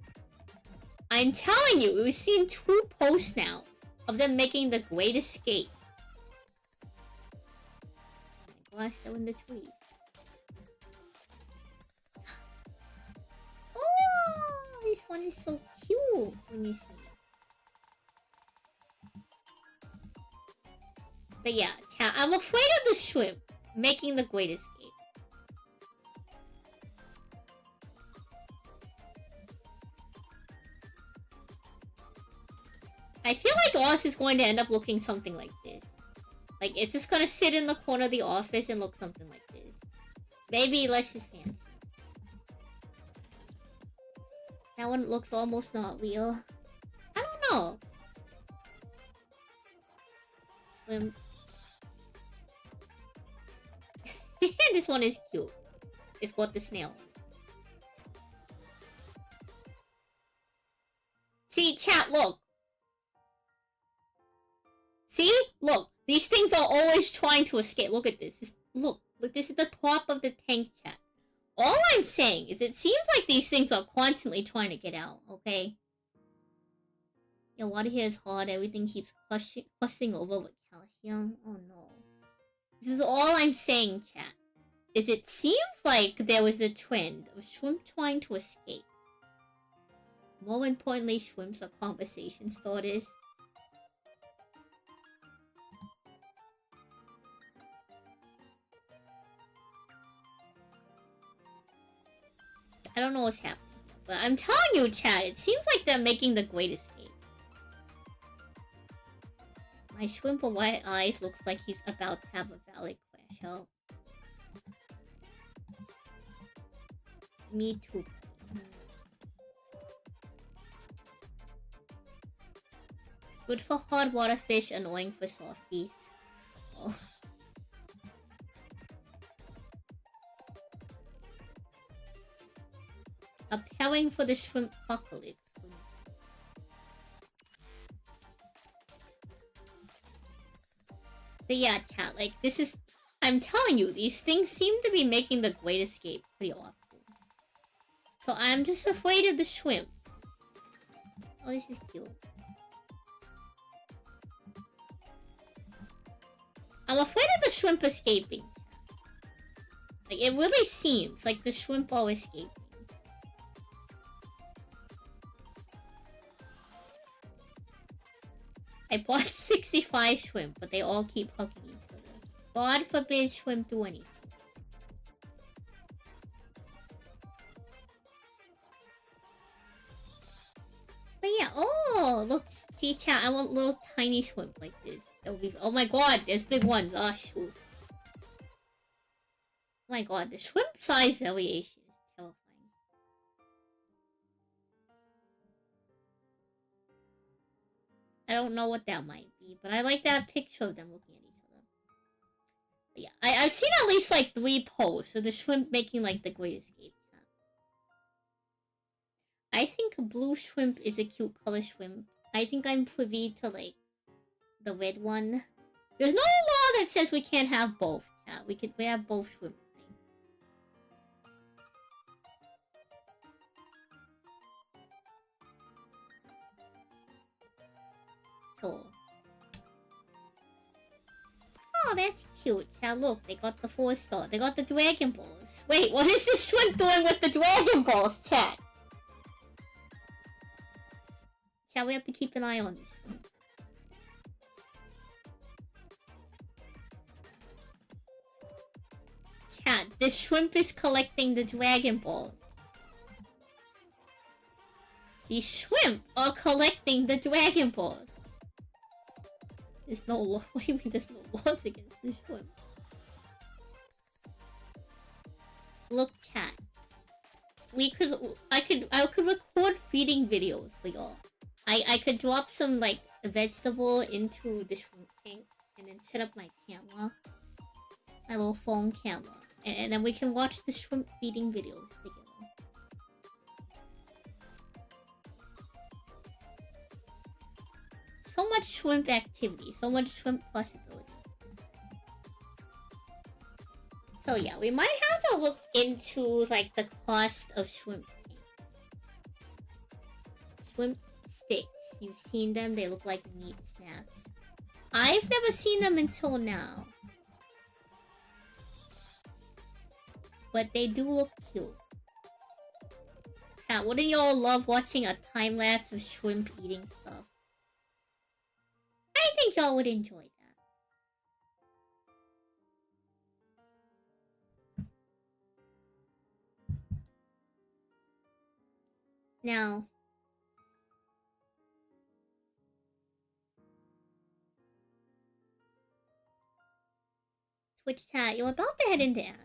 I'm telling you, we've seen 2 posts now of them making the Great Escape. Oh my gosh, they're in the trees. Oh, this one is so cute. Let me see. But yeah, chat, I'm afraid of the shrimp making the Great Escape. I feel like Oz is going to end up looking something like this. Like, it's just gonna sit in the corner of the office and look something like this. Maybe less is fancy. That one looks almost not real. I don't know. This one is cute. It's got the snail. See, chat, look. See? Look. These things are always trying to escape. Look at this. Look, this is the top of the tank, chat. All I'm saying is it seems like these things are constantly trying to get out, okay? Your water here is hard. Everything keeps crusting over with calcium. Oh no. This is all I'm saying, chat. Is it seems like there was a trend of shrimp trying to escape. More importantly, shrimps are conversation starters. I don't know what's happening, but I'm telling you, chat, it seems like they're making the Great Escape. My shrimp with white eyes looks like he's about to have a valid crash. Help. Me too. Good for hard water fish, annoying for softies. Oh. A pairing for the shrimp apocalypse. But yeah, chat, like, this is... I'm telling you, these things seem to be making the Great Escape pretty often. So I'm just afraid of the shrimp. Oh, this is cute. I'm afraid of the shrimp escaping. Like, it really seems like the shrimp are escaping. I bought 65 shrimp, but they all keep hugging each other. God forbid shrimp do anything. But yeah, oh, look, see chat, I want little tiny shrimp like this. That would be, oh my god, there's big ones, oh shoot. Oh my god, the shrimp size variation is terrifying. I don't know what that might be, but I like that picture of them looking at each other. But yeah, I've seen at least like 3 posts of the shrimp making like the Great Escape. I think blue shrimp is a cute color shrimp. I think I'm privy to like the red one. There's no law that says we can't have both. Yeah, we have both shrimp. So. Oh, that's cute. Yeah, look, they got the 4-star. They got the Dragon Balls. Wait, what is this shrimp doing with the Dragon Balls, chat? Shall we have to keep an eye on this one? Chat, this shrimp is collecting the Dragon Balls. These shrimp are collecting the Dragon Balls. There's no law. What do you mean there's no laws against the shrimp? Look, chat. I could record feeding videos for y'all. I could drop some like vegetable into the shrimp tank and then set up my camera, my little phone camera, and then we can watch the shrimp feeding videos together. So much shrimp activity, so much shrimp possibility. So yeah, we might have to look into like the cost of shrimp tanks. Shrimp sticks. You've seen them, they look like meat snacks. I've never seen them until now. But they do look cute. Cat, wouldn't y'all love watching a time-lapse of shrimp eating stuff? I think y'all would enjoy that. Now, Twitch chat, you're about to head into ads.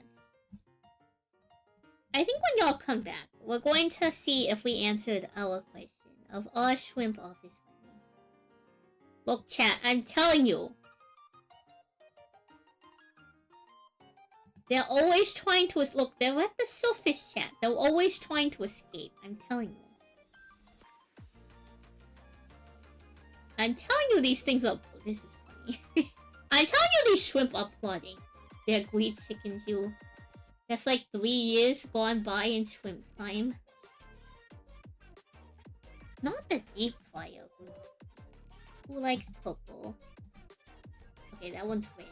I think when y'all come back, we're going to see if we answered our question of our shrimp office funding. Look, chat, I'm telling you. They're always trying to... Look, they're at the surface, chat. They're always trying to escape. I'm telling you. I'm telling you these things are... This is funny. I'm telling you these shrimp are plotting. Their greed sickens you. That's like 3 years gone by in shrimp time. Not the deep fryer. Who likes purple? Okay, that one's red.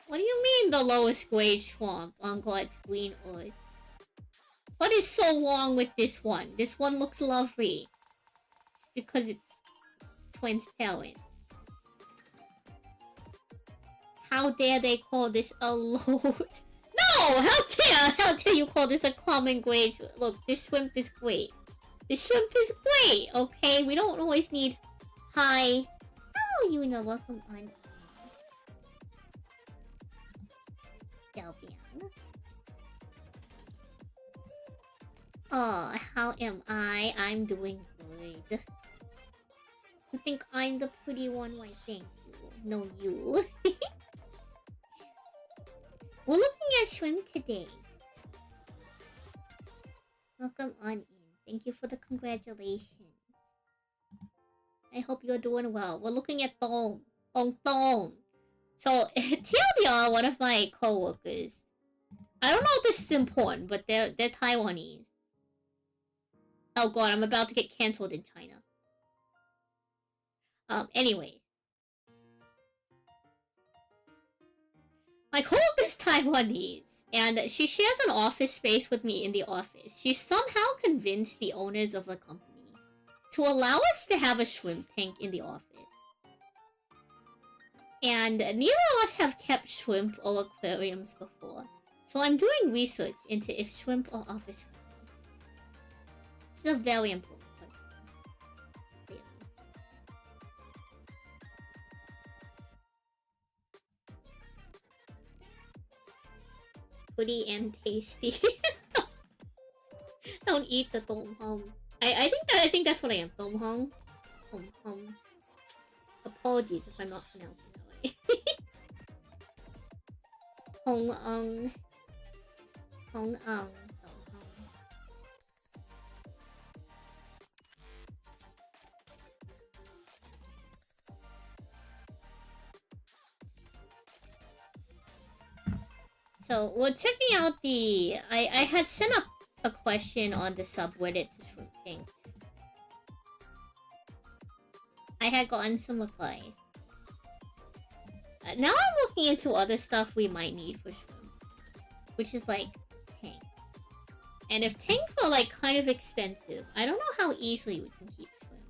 What do you mean the lowest grade swamp on God's green earth? What is so wrong with this one? This one looks lovely. It's because it's transparent. How dare they call this a low... No! How dare you call this a common grade? Look, this shrimp is great. This shrimp is great, okay? We don't always need high... Hello, Yuna. Welcome on. Delbian. Oh, how am I? I'm doing good. You think I'm the pretty one? Why, thank you. No, you. We're looking at shrimp today. Welcome on in. Thank you for the congratulations. I hope you're doing well. We're looking at Tom. Tom. So, TLDR, one of my co-workers. I don't know if this is important, but they're Taiwanese. Oh god, I'm about to get cancelled in China. Anyways. My co-worker's Taiwanese, and she shares an office space with me in the office. She somehow convinced the owners of the company to allow us to have a shrimp tank in the office. And neither of us have kept shrimp or aquariums before, so I'm doing research into if shrimp are office friendly. This is a very important question. Really. Pretty and tasty. Don't eat the tom hum. I think that's what I am. Tom hum. Tom hum. Apologies if I'm not pronouncing that right. Hong ung. Hong ung. So we're checking out the. I had sent up a question on the subreddit to shrimp tanks. I had gotten some replies. Now I'm looking into other stuff we might need for shrimp, which is like tanks. And if tanks are like kind of expensive, I don't know how easily we can keep shrimp.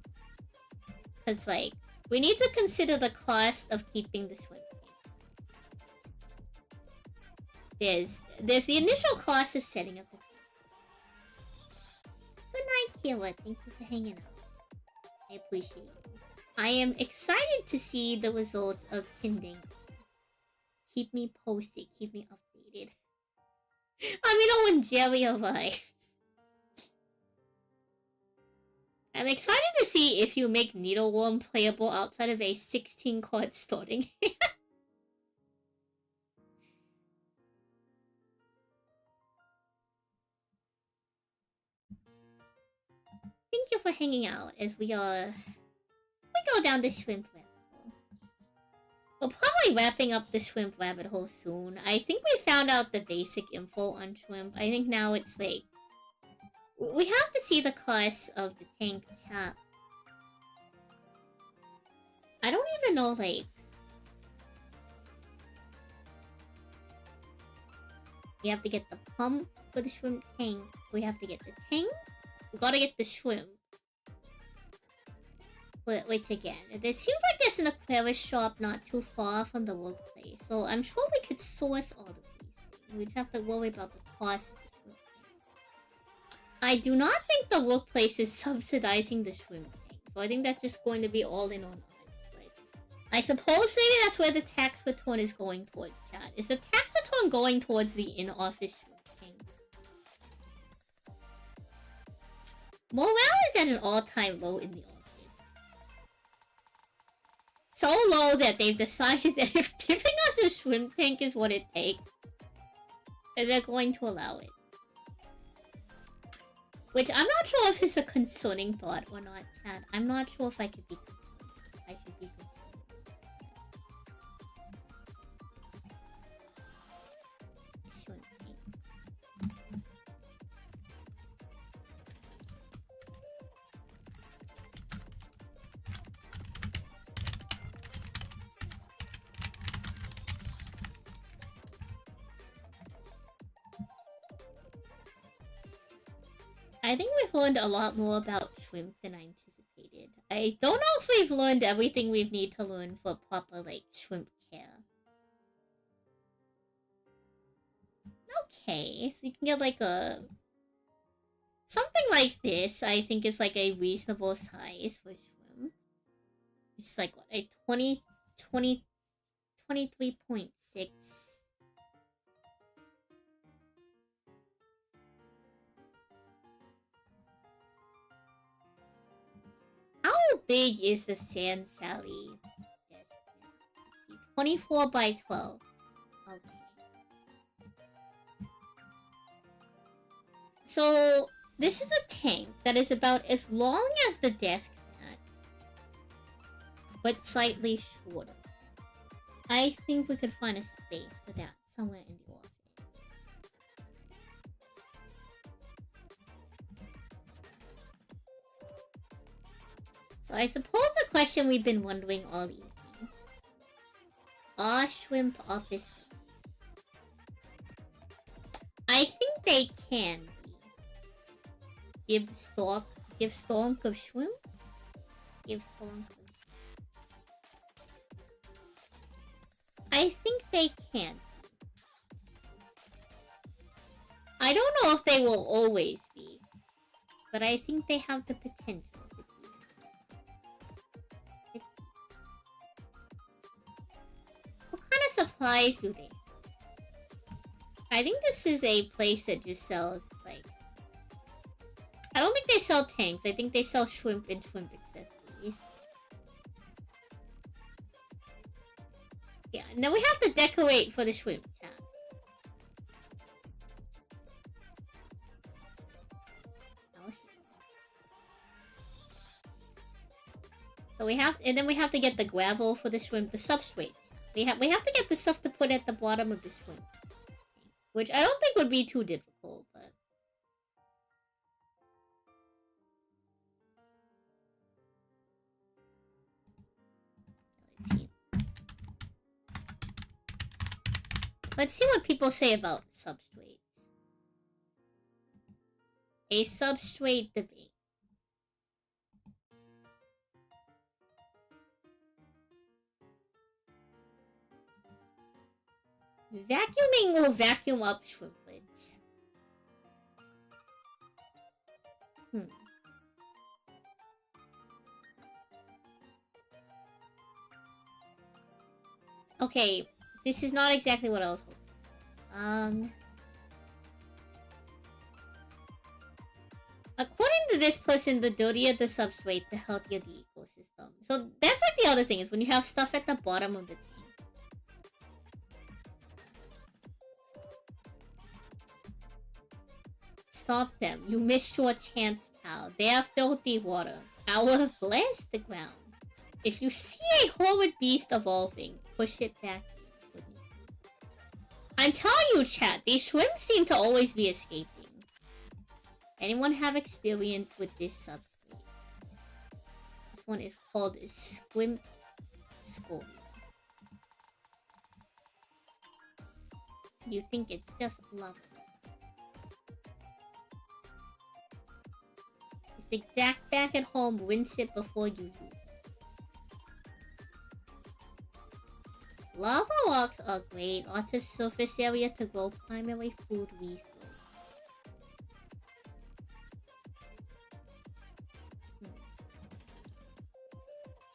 Cause like we need to consider the cost of keeping the shrimp. There's the initial cost of setting up the tank. Good night, Kayla. Thank you for hanging out. I appreciate it. I am excited to see the results of Tinding. Keep me posted. Keep me updated. Let me know when Jelly arrives. I'm excited to see if you make Needleworm playable outside of a 16-card starting. Thank you for hanging out as we go down the shrimp rabbit hole. We're probably wrapping up the shrimp rabbit hole soon. I think we found out the basic info on shrimp. I think now it's like we have to see the cost of the tank chat. I don't even know like we have to get the pump for the shrimp tank. We have to get the tank. We gotta get the shrimp. Which again, there seems like there's an aquarium shop not too far from the workplace, so I'm sure we could source all of these things. We just have to worry about the cost of the shrimp tank. I do not think the workplace is subsidizing the shrimp tank, so I think that's just going to be all in on us. But I suppose maybe that's where the tax return is going towards, chat. Is the tax return going towards the in-office shrimp tank? Morale is at an all-time low in the office. So low that they've decided that if giving us a shrimp tank is what it takes, then they're going to allow it. Which I'm not sure if it's a concerning thought or not, Chad. I'm not sure if I could be concerned. I should be concerned. Shrimp tank. I think we've learned a lot more about shrimp than I anticipated. I don't know if we've learned everything we need to learn for proper, like, shrimp care. Okay, so you can get, like, a... something like this, I think is, like, a reasonable size for shrimp. It's like what, a 23.6. How big is the Sand Sally desk? 24 by 12. Okay. So this is a tank that is about as long as the desk mat, but slightly shorter. I think we could find a space for that somewhere in the office. So I suppose the question we've been wondering all evening. Are shrimp office? I think they can be. Give stonk of shrimp? Give stonk of shrimp. I think they can. I don't know if they will always be, but I think they have the potential to be. What kind of supplies do they have? I think this is a place that just sells, like... I don't think they sell tanks. I think they sell shrimp and shrimp accessories. Yeah, and then we have to decorate for the shrimp chat. So we have, and then we have to get the gravel for the shrimp, the substrate. We have to get the stuff to put at the bottom of the shrimp, which I don't think would be too difficult, but. Let's see what people say about substrates. A substrate debate. Vacuuming will vacuum up shrimplets. Okay, this is not exactly what I was hoping. According to this person, the dirtier the substrate, the healthier the ecosystem. So that's like the other thing, is when you have stuff at the bottom of the tank. Stop them. You missed your chance, pal. They are filthy water. Our bless the ground. If you see a horrid beast evolving, push it back in. I'm telling you, chat, these shrimps seem to always be escaping. Anyone have experience with this substrate? This one is called Squimp Scoria. You think it's just lovely. It's exact back at home, rinse it before you use it. Lava rocks are great, lots of surface area to grow primary food resource.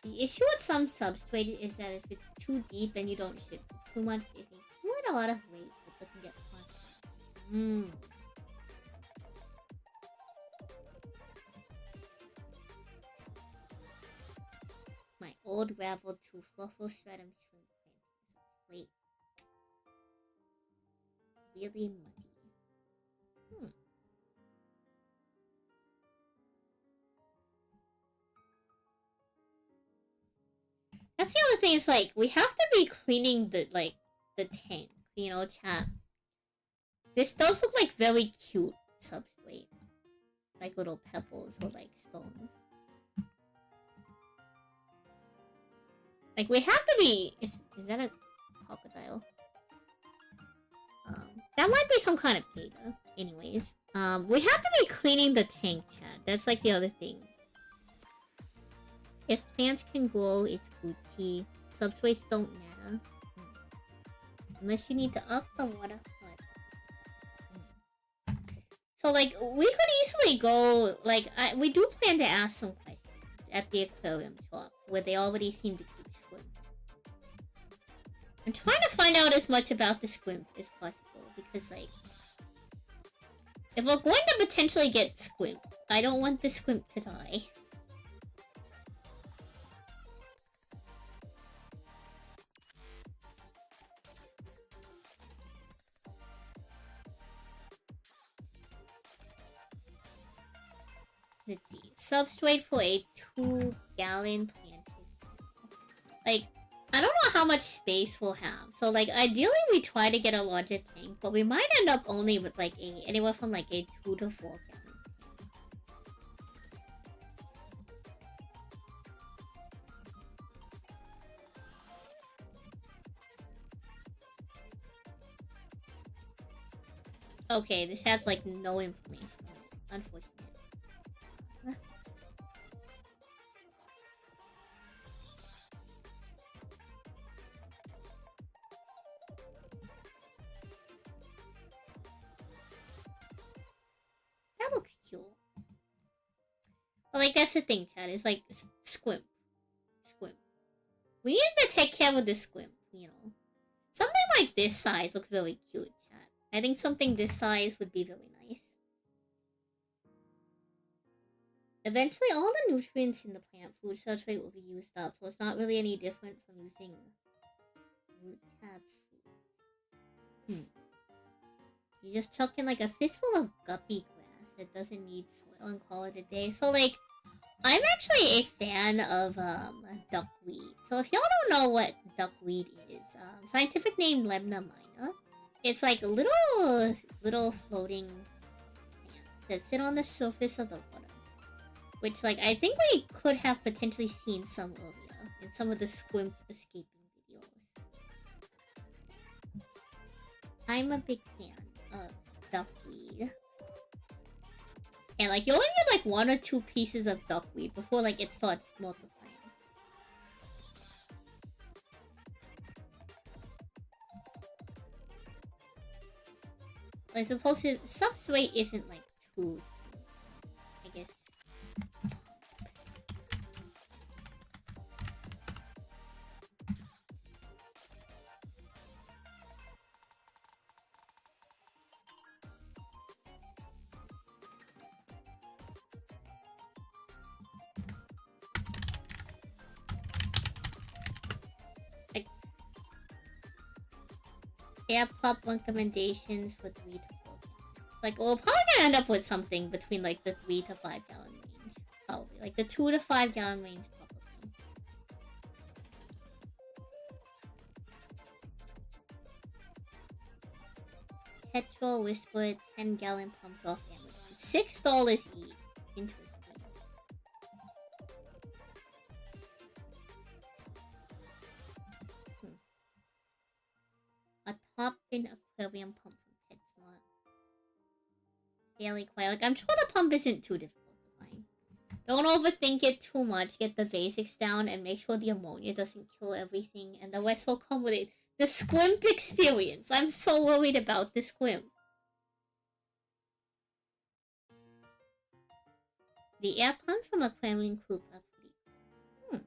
The issue with some substrate is that if it's too deep and you don't shift too much, it accumulates a lot of weight that doesn't get processed. My old gravel to fluffle stratum swim plantings. Wait. Really muddy. That's the other thing, is like, we have to be cleaning the tank, you know, chat. This does look like very cute substrate. Like little pebbles or like stones. Like, we have to be... Is that a crocodile? That might be some kind of beta. Anyways. We have to be cleaning the tank, chat. That's like the other thing. If plants can grow, it's Gucci. Substrates don't matter. Unless you need to up the water. So, like, we could easily go... Like, we do plan to ask some questions at the aquarium shop where they already seem to keep squimp. I'm trying to find out as much about the squimp as possible, because, like, if we're going to potentially get squimp, I don't want the squimp to die. Let's see. Substrate for a 2-gallon plant. Like, I don't know how much space we'll have. So, like, ideally we try to get a larger tank, but we might end up only with, like, anywhere from, like, a 2 to 4 gallon. Okay, this has, like, no information. Unfortunately. That looks cute. But, like, that's the thing, Chad. It's like, squimp. Squimp. We need to take care of the squimp, you know. Something like this size looks really cute, Chad. I think something this size would be really nice. Eventually, all the nutrients in the plant food substrate will be used up, so it's not really any different from using root tab foods. You just chuck in, like, a fistful of guppy grass that doesn't need soil and call it a day. So, like, I'm actually a fan of duckweed. So if y'all don't know what duckweed is, scientific name Lemna minor. It's like little floating plants that sit on the surface of the water. Which, like, I think we could have potentially seen some earlier in some of the squimp escaping videos. I'm a big fan of duckweed. And, like, you only need, like, 1 or 2 pieces of duckweed before, like, it starts multiplying. I suppose the substrate isn't, like, too... I guess... Yeah, pop recommendations for 3 to 4 gallons. Like, we're probably gonna end up with something between, like, the 3 to 5 gallon range. Probably. Like, the 2 to 5 gallon range, probably. Petrol Whisper 10-gallon pumps off Amazon. $6 each. Interesting. A top-fin aquarium pump from PetSmart. Fairly quiet. Like, I'm sure the pump isn't too difficult to find. Don't overthink it too much. Get the basics down and make sure the ammonia doesn't kill everything, and the rest will come with it. The squimp experience. I'm so worried about the squimp. The air pumps from aquarium coop are pretty. No.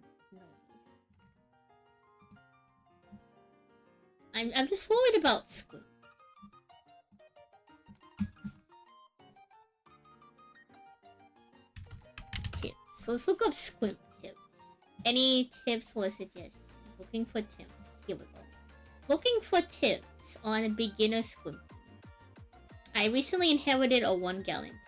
I'm just worried about squimp. Tips. So let's look up squimp tips. Any tips or suggestions? Looking for tips. Here we go. Looking for tips on a beginner squimp. I recently inherited a 1-gallon tank.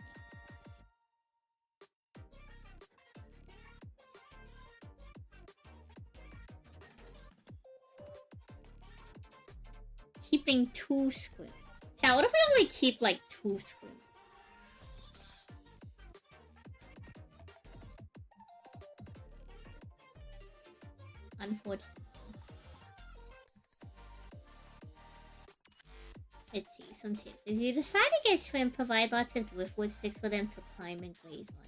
Keeping 2 squimp. Yeah, what if we only keep like 2 squimp? Unfortunately. Let's see, some tips. If you decide to get shrimp, provide lots of driftwood sticks for them to climb and graze on.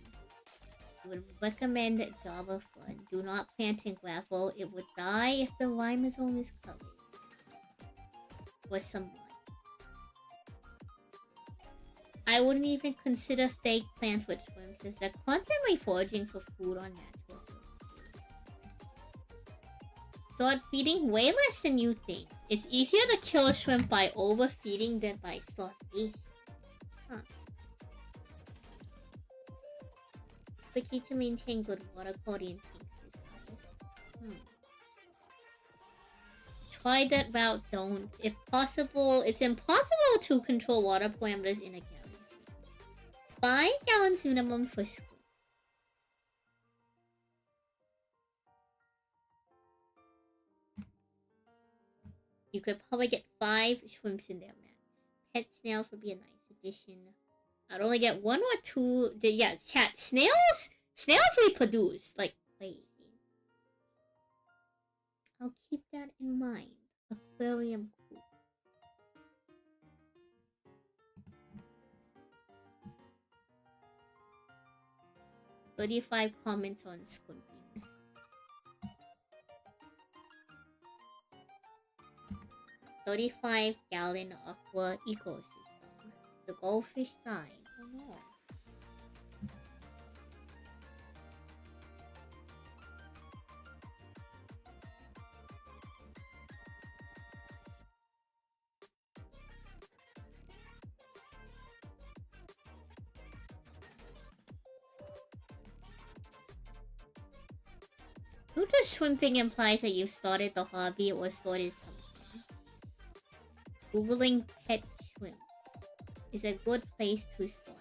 I would recommend Java Flood. Do not plant in gravel. It would die if the limazone is covered. With some mud. I wouldn't even consider fake plants with shrimps, as they're constantly foraging for food on natural sources. Start feeding way less than you think. It's easier to kill a shrimp by overfeeding than by starvation. Huh. The key to maintain good water quality in tanks is size. Try that route, don't. If possible, it's impossible to control water parameters in a gallon. 5 gallons minimum for school. You could probably get 5 shrimps in there, max. Pet snails would be a nice addition. I'd only get 1 or 2. Yeah, chat. Snails reproduce like crazy. I'll keep that in mind. Aquarium cool. $35 comments on squimping. 35-gallon aqua ecosystem. The goldfish died. Oh no. Pluto shrimping implies that you started the hobby or started something. Googling pet shrimp is a good place to start.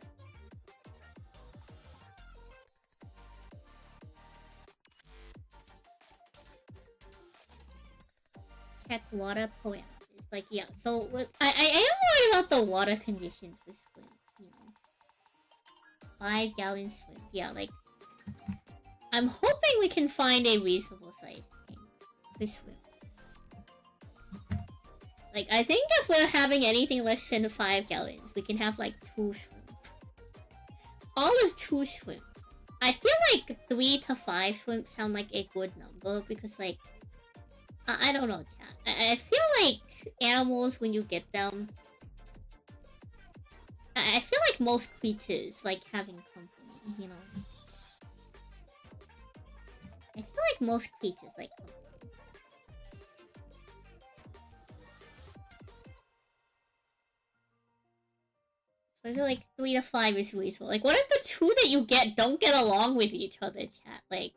Check water parameters. Like, yeah, so I am worried about the water conditions for shrimp, you know. 5-gallon shrimp. Yeah, like, I'm hoping we can find a reasonable size tank for shrimp. Like, I think if we're having anything less than 5 gallons, we can have like 2 shrimp. All of 2 shrimp. I feel like 3 to 5 shrimp sound like a good number because, like, I don't know, chat. I feel like animals, when you get them, I feel like most creatures like having company, you know. I feel like most creatures like company. I feel like 3 to 5 is reasonable. Like, what if the 2 that you get don't get along with each other, chat? Like,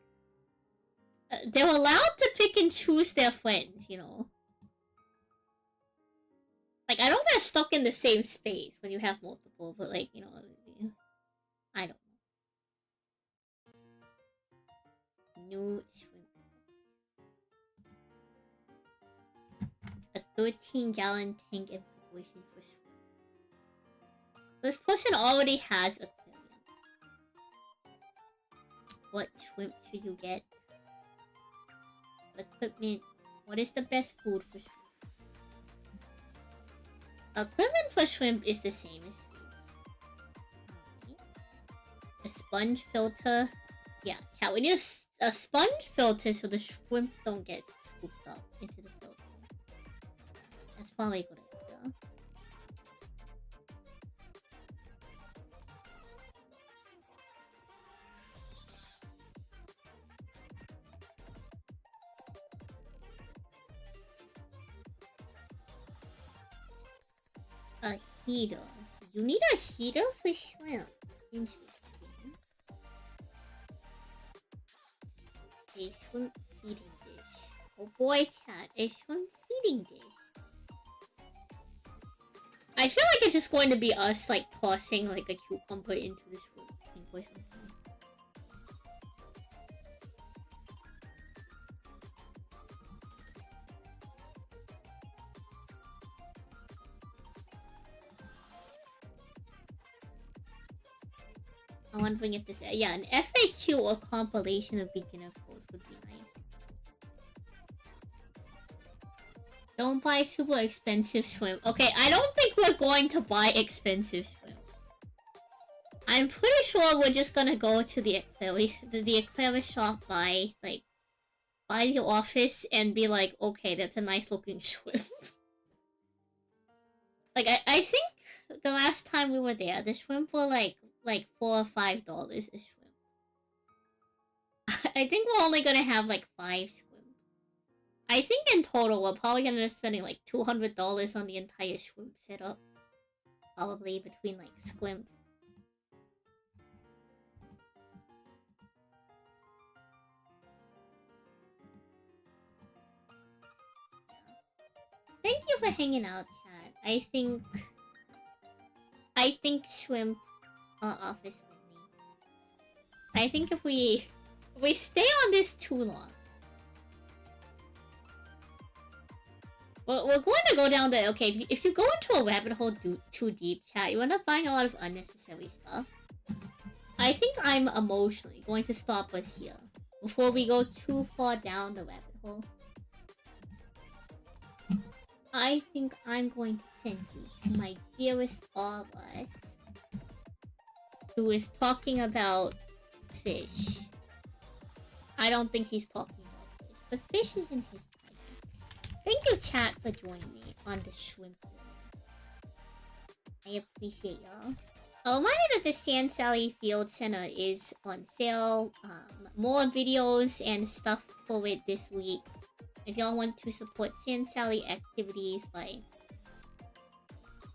they're allowed to pick and choose their friends, you know? Like, I don't get stuck in the same space when you have multiple, but, like, you know, I don't know. New shrimp. A 13-gallon tank in preparation for shrimp. This person already has aquarium. What shrimp should you get? Equipment. What is the best food for shrimp? Equipment for shrimp is the same as fish. A sponge filter. Yeah, chat. We need a sponge filter so the shrimp don't get scooped up into the filter. That's probably a good idea. A heater. You need a heater for shrimp. Interesting. A shrimp feeding dish. Oh boy, chat. A shrimp feeding dish. I feel like it's just going to be us, like, tossing, like, a cucumber into the shrimp tank or something. I'm wondering if this... Yeah, an FAQ or compilation of beginner codes would be nice. Don't buy super expensive shrimp. Okay, I don't think we're going to buy expensive shrimp. I'm pretty sure we're just gonna go to the aquarium shop by the office and be like, okay, that's a nice looking shrimp. Like, I think the last time we were there, the shrimp were like $4 or $5 a shrimp. I think we're only gonna have like 5 shrimp. I think in total we're probably gonna end up spending like $200 on the entire Squimp setup. Probably between like Squimp. Thank you for hanging out, chat. I think Shrimp are office friendly. I think if we stay on this too long, we're going to go down the okay. If you go into a rabbit hole too deep, chat, you end up buying a lot of unnecessary stuff. I think I'm emotionally going to stop us here before we go too far down the rabbit hole. I think I'm going to send you to my dearest all of us, who is talking about fish. I don't think he's talking about fish, but fish is in his title. Thank you, chat, for joining me on the shrimp. I appreciate y'all. A reminder that the Sand Sally Field Center is on sale. More videos and stuff for it this week. If y'all want to support Sand Sally activities by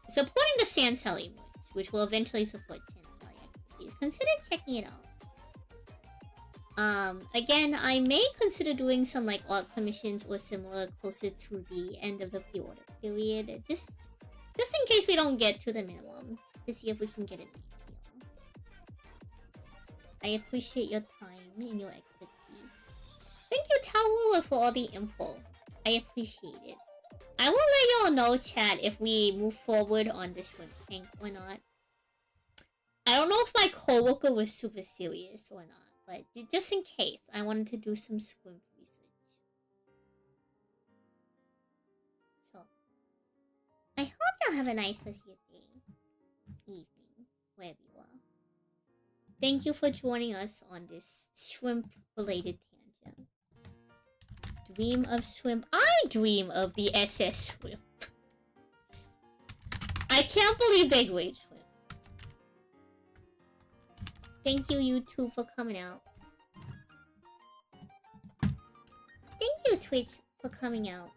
supporting the Sand Sally merch, which will eventually support Sand Sally activities, consider checking it out. Again, I may consider doing some like art commissions or similar closer to the end of the pre-order period, just in case we don't get to the minimum, to see if we can get it made. I appreciate your time and your expertise. Thank you, Towula, for all the info. I appreciate it. I will let y'all know, chat, if we move forward on the shrimp tank or not. I don't know if my coworker was super serious or not, but just in case, I wanted to do some shrimp research. So, I hope y'all have a nice rest of your day, evening, wherever you are. Thank you for joining us on this shrimp-related tangent. Dream of shrimp. I dream of the SS shrimp. I can't believe they grade shrimp. Thank you, YouTube, for coming out. Thank you, Twitch, for coming out.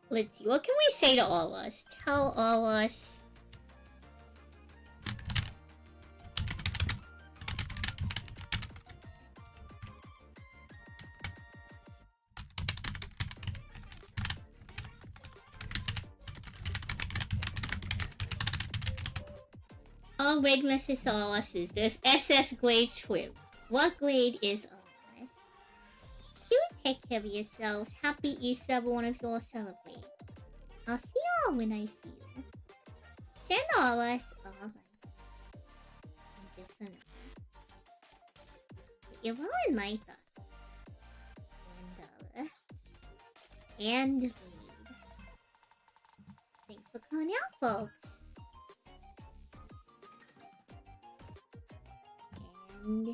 Let's see, what can we say to all of us? Tell all of us. All grade messages to all us is there's SS grade shrimp. What grade is all us? Do take care of yourselves. Happy Easter, everyone, if you all celebrate. I'll see y'all when I see you. Send all us all right. And just another. You're all in my thoughts. And read. Thanks for coming out, folks. And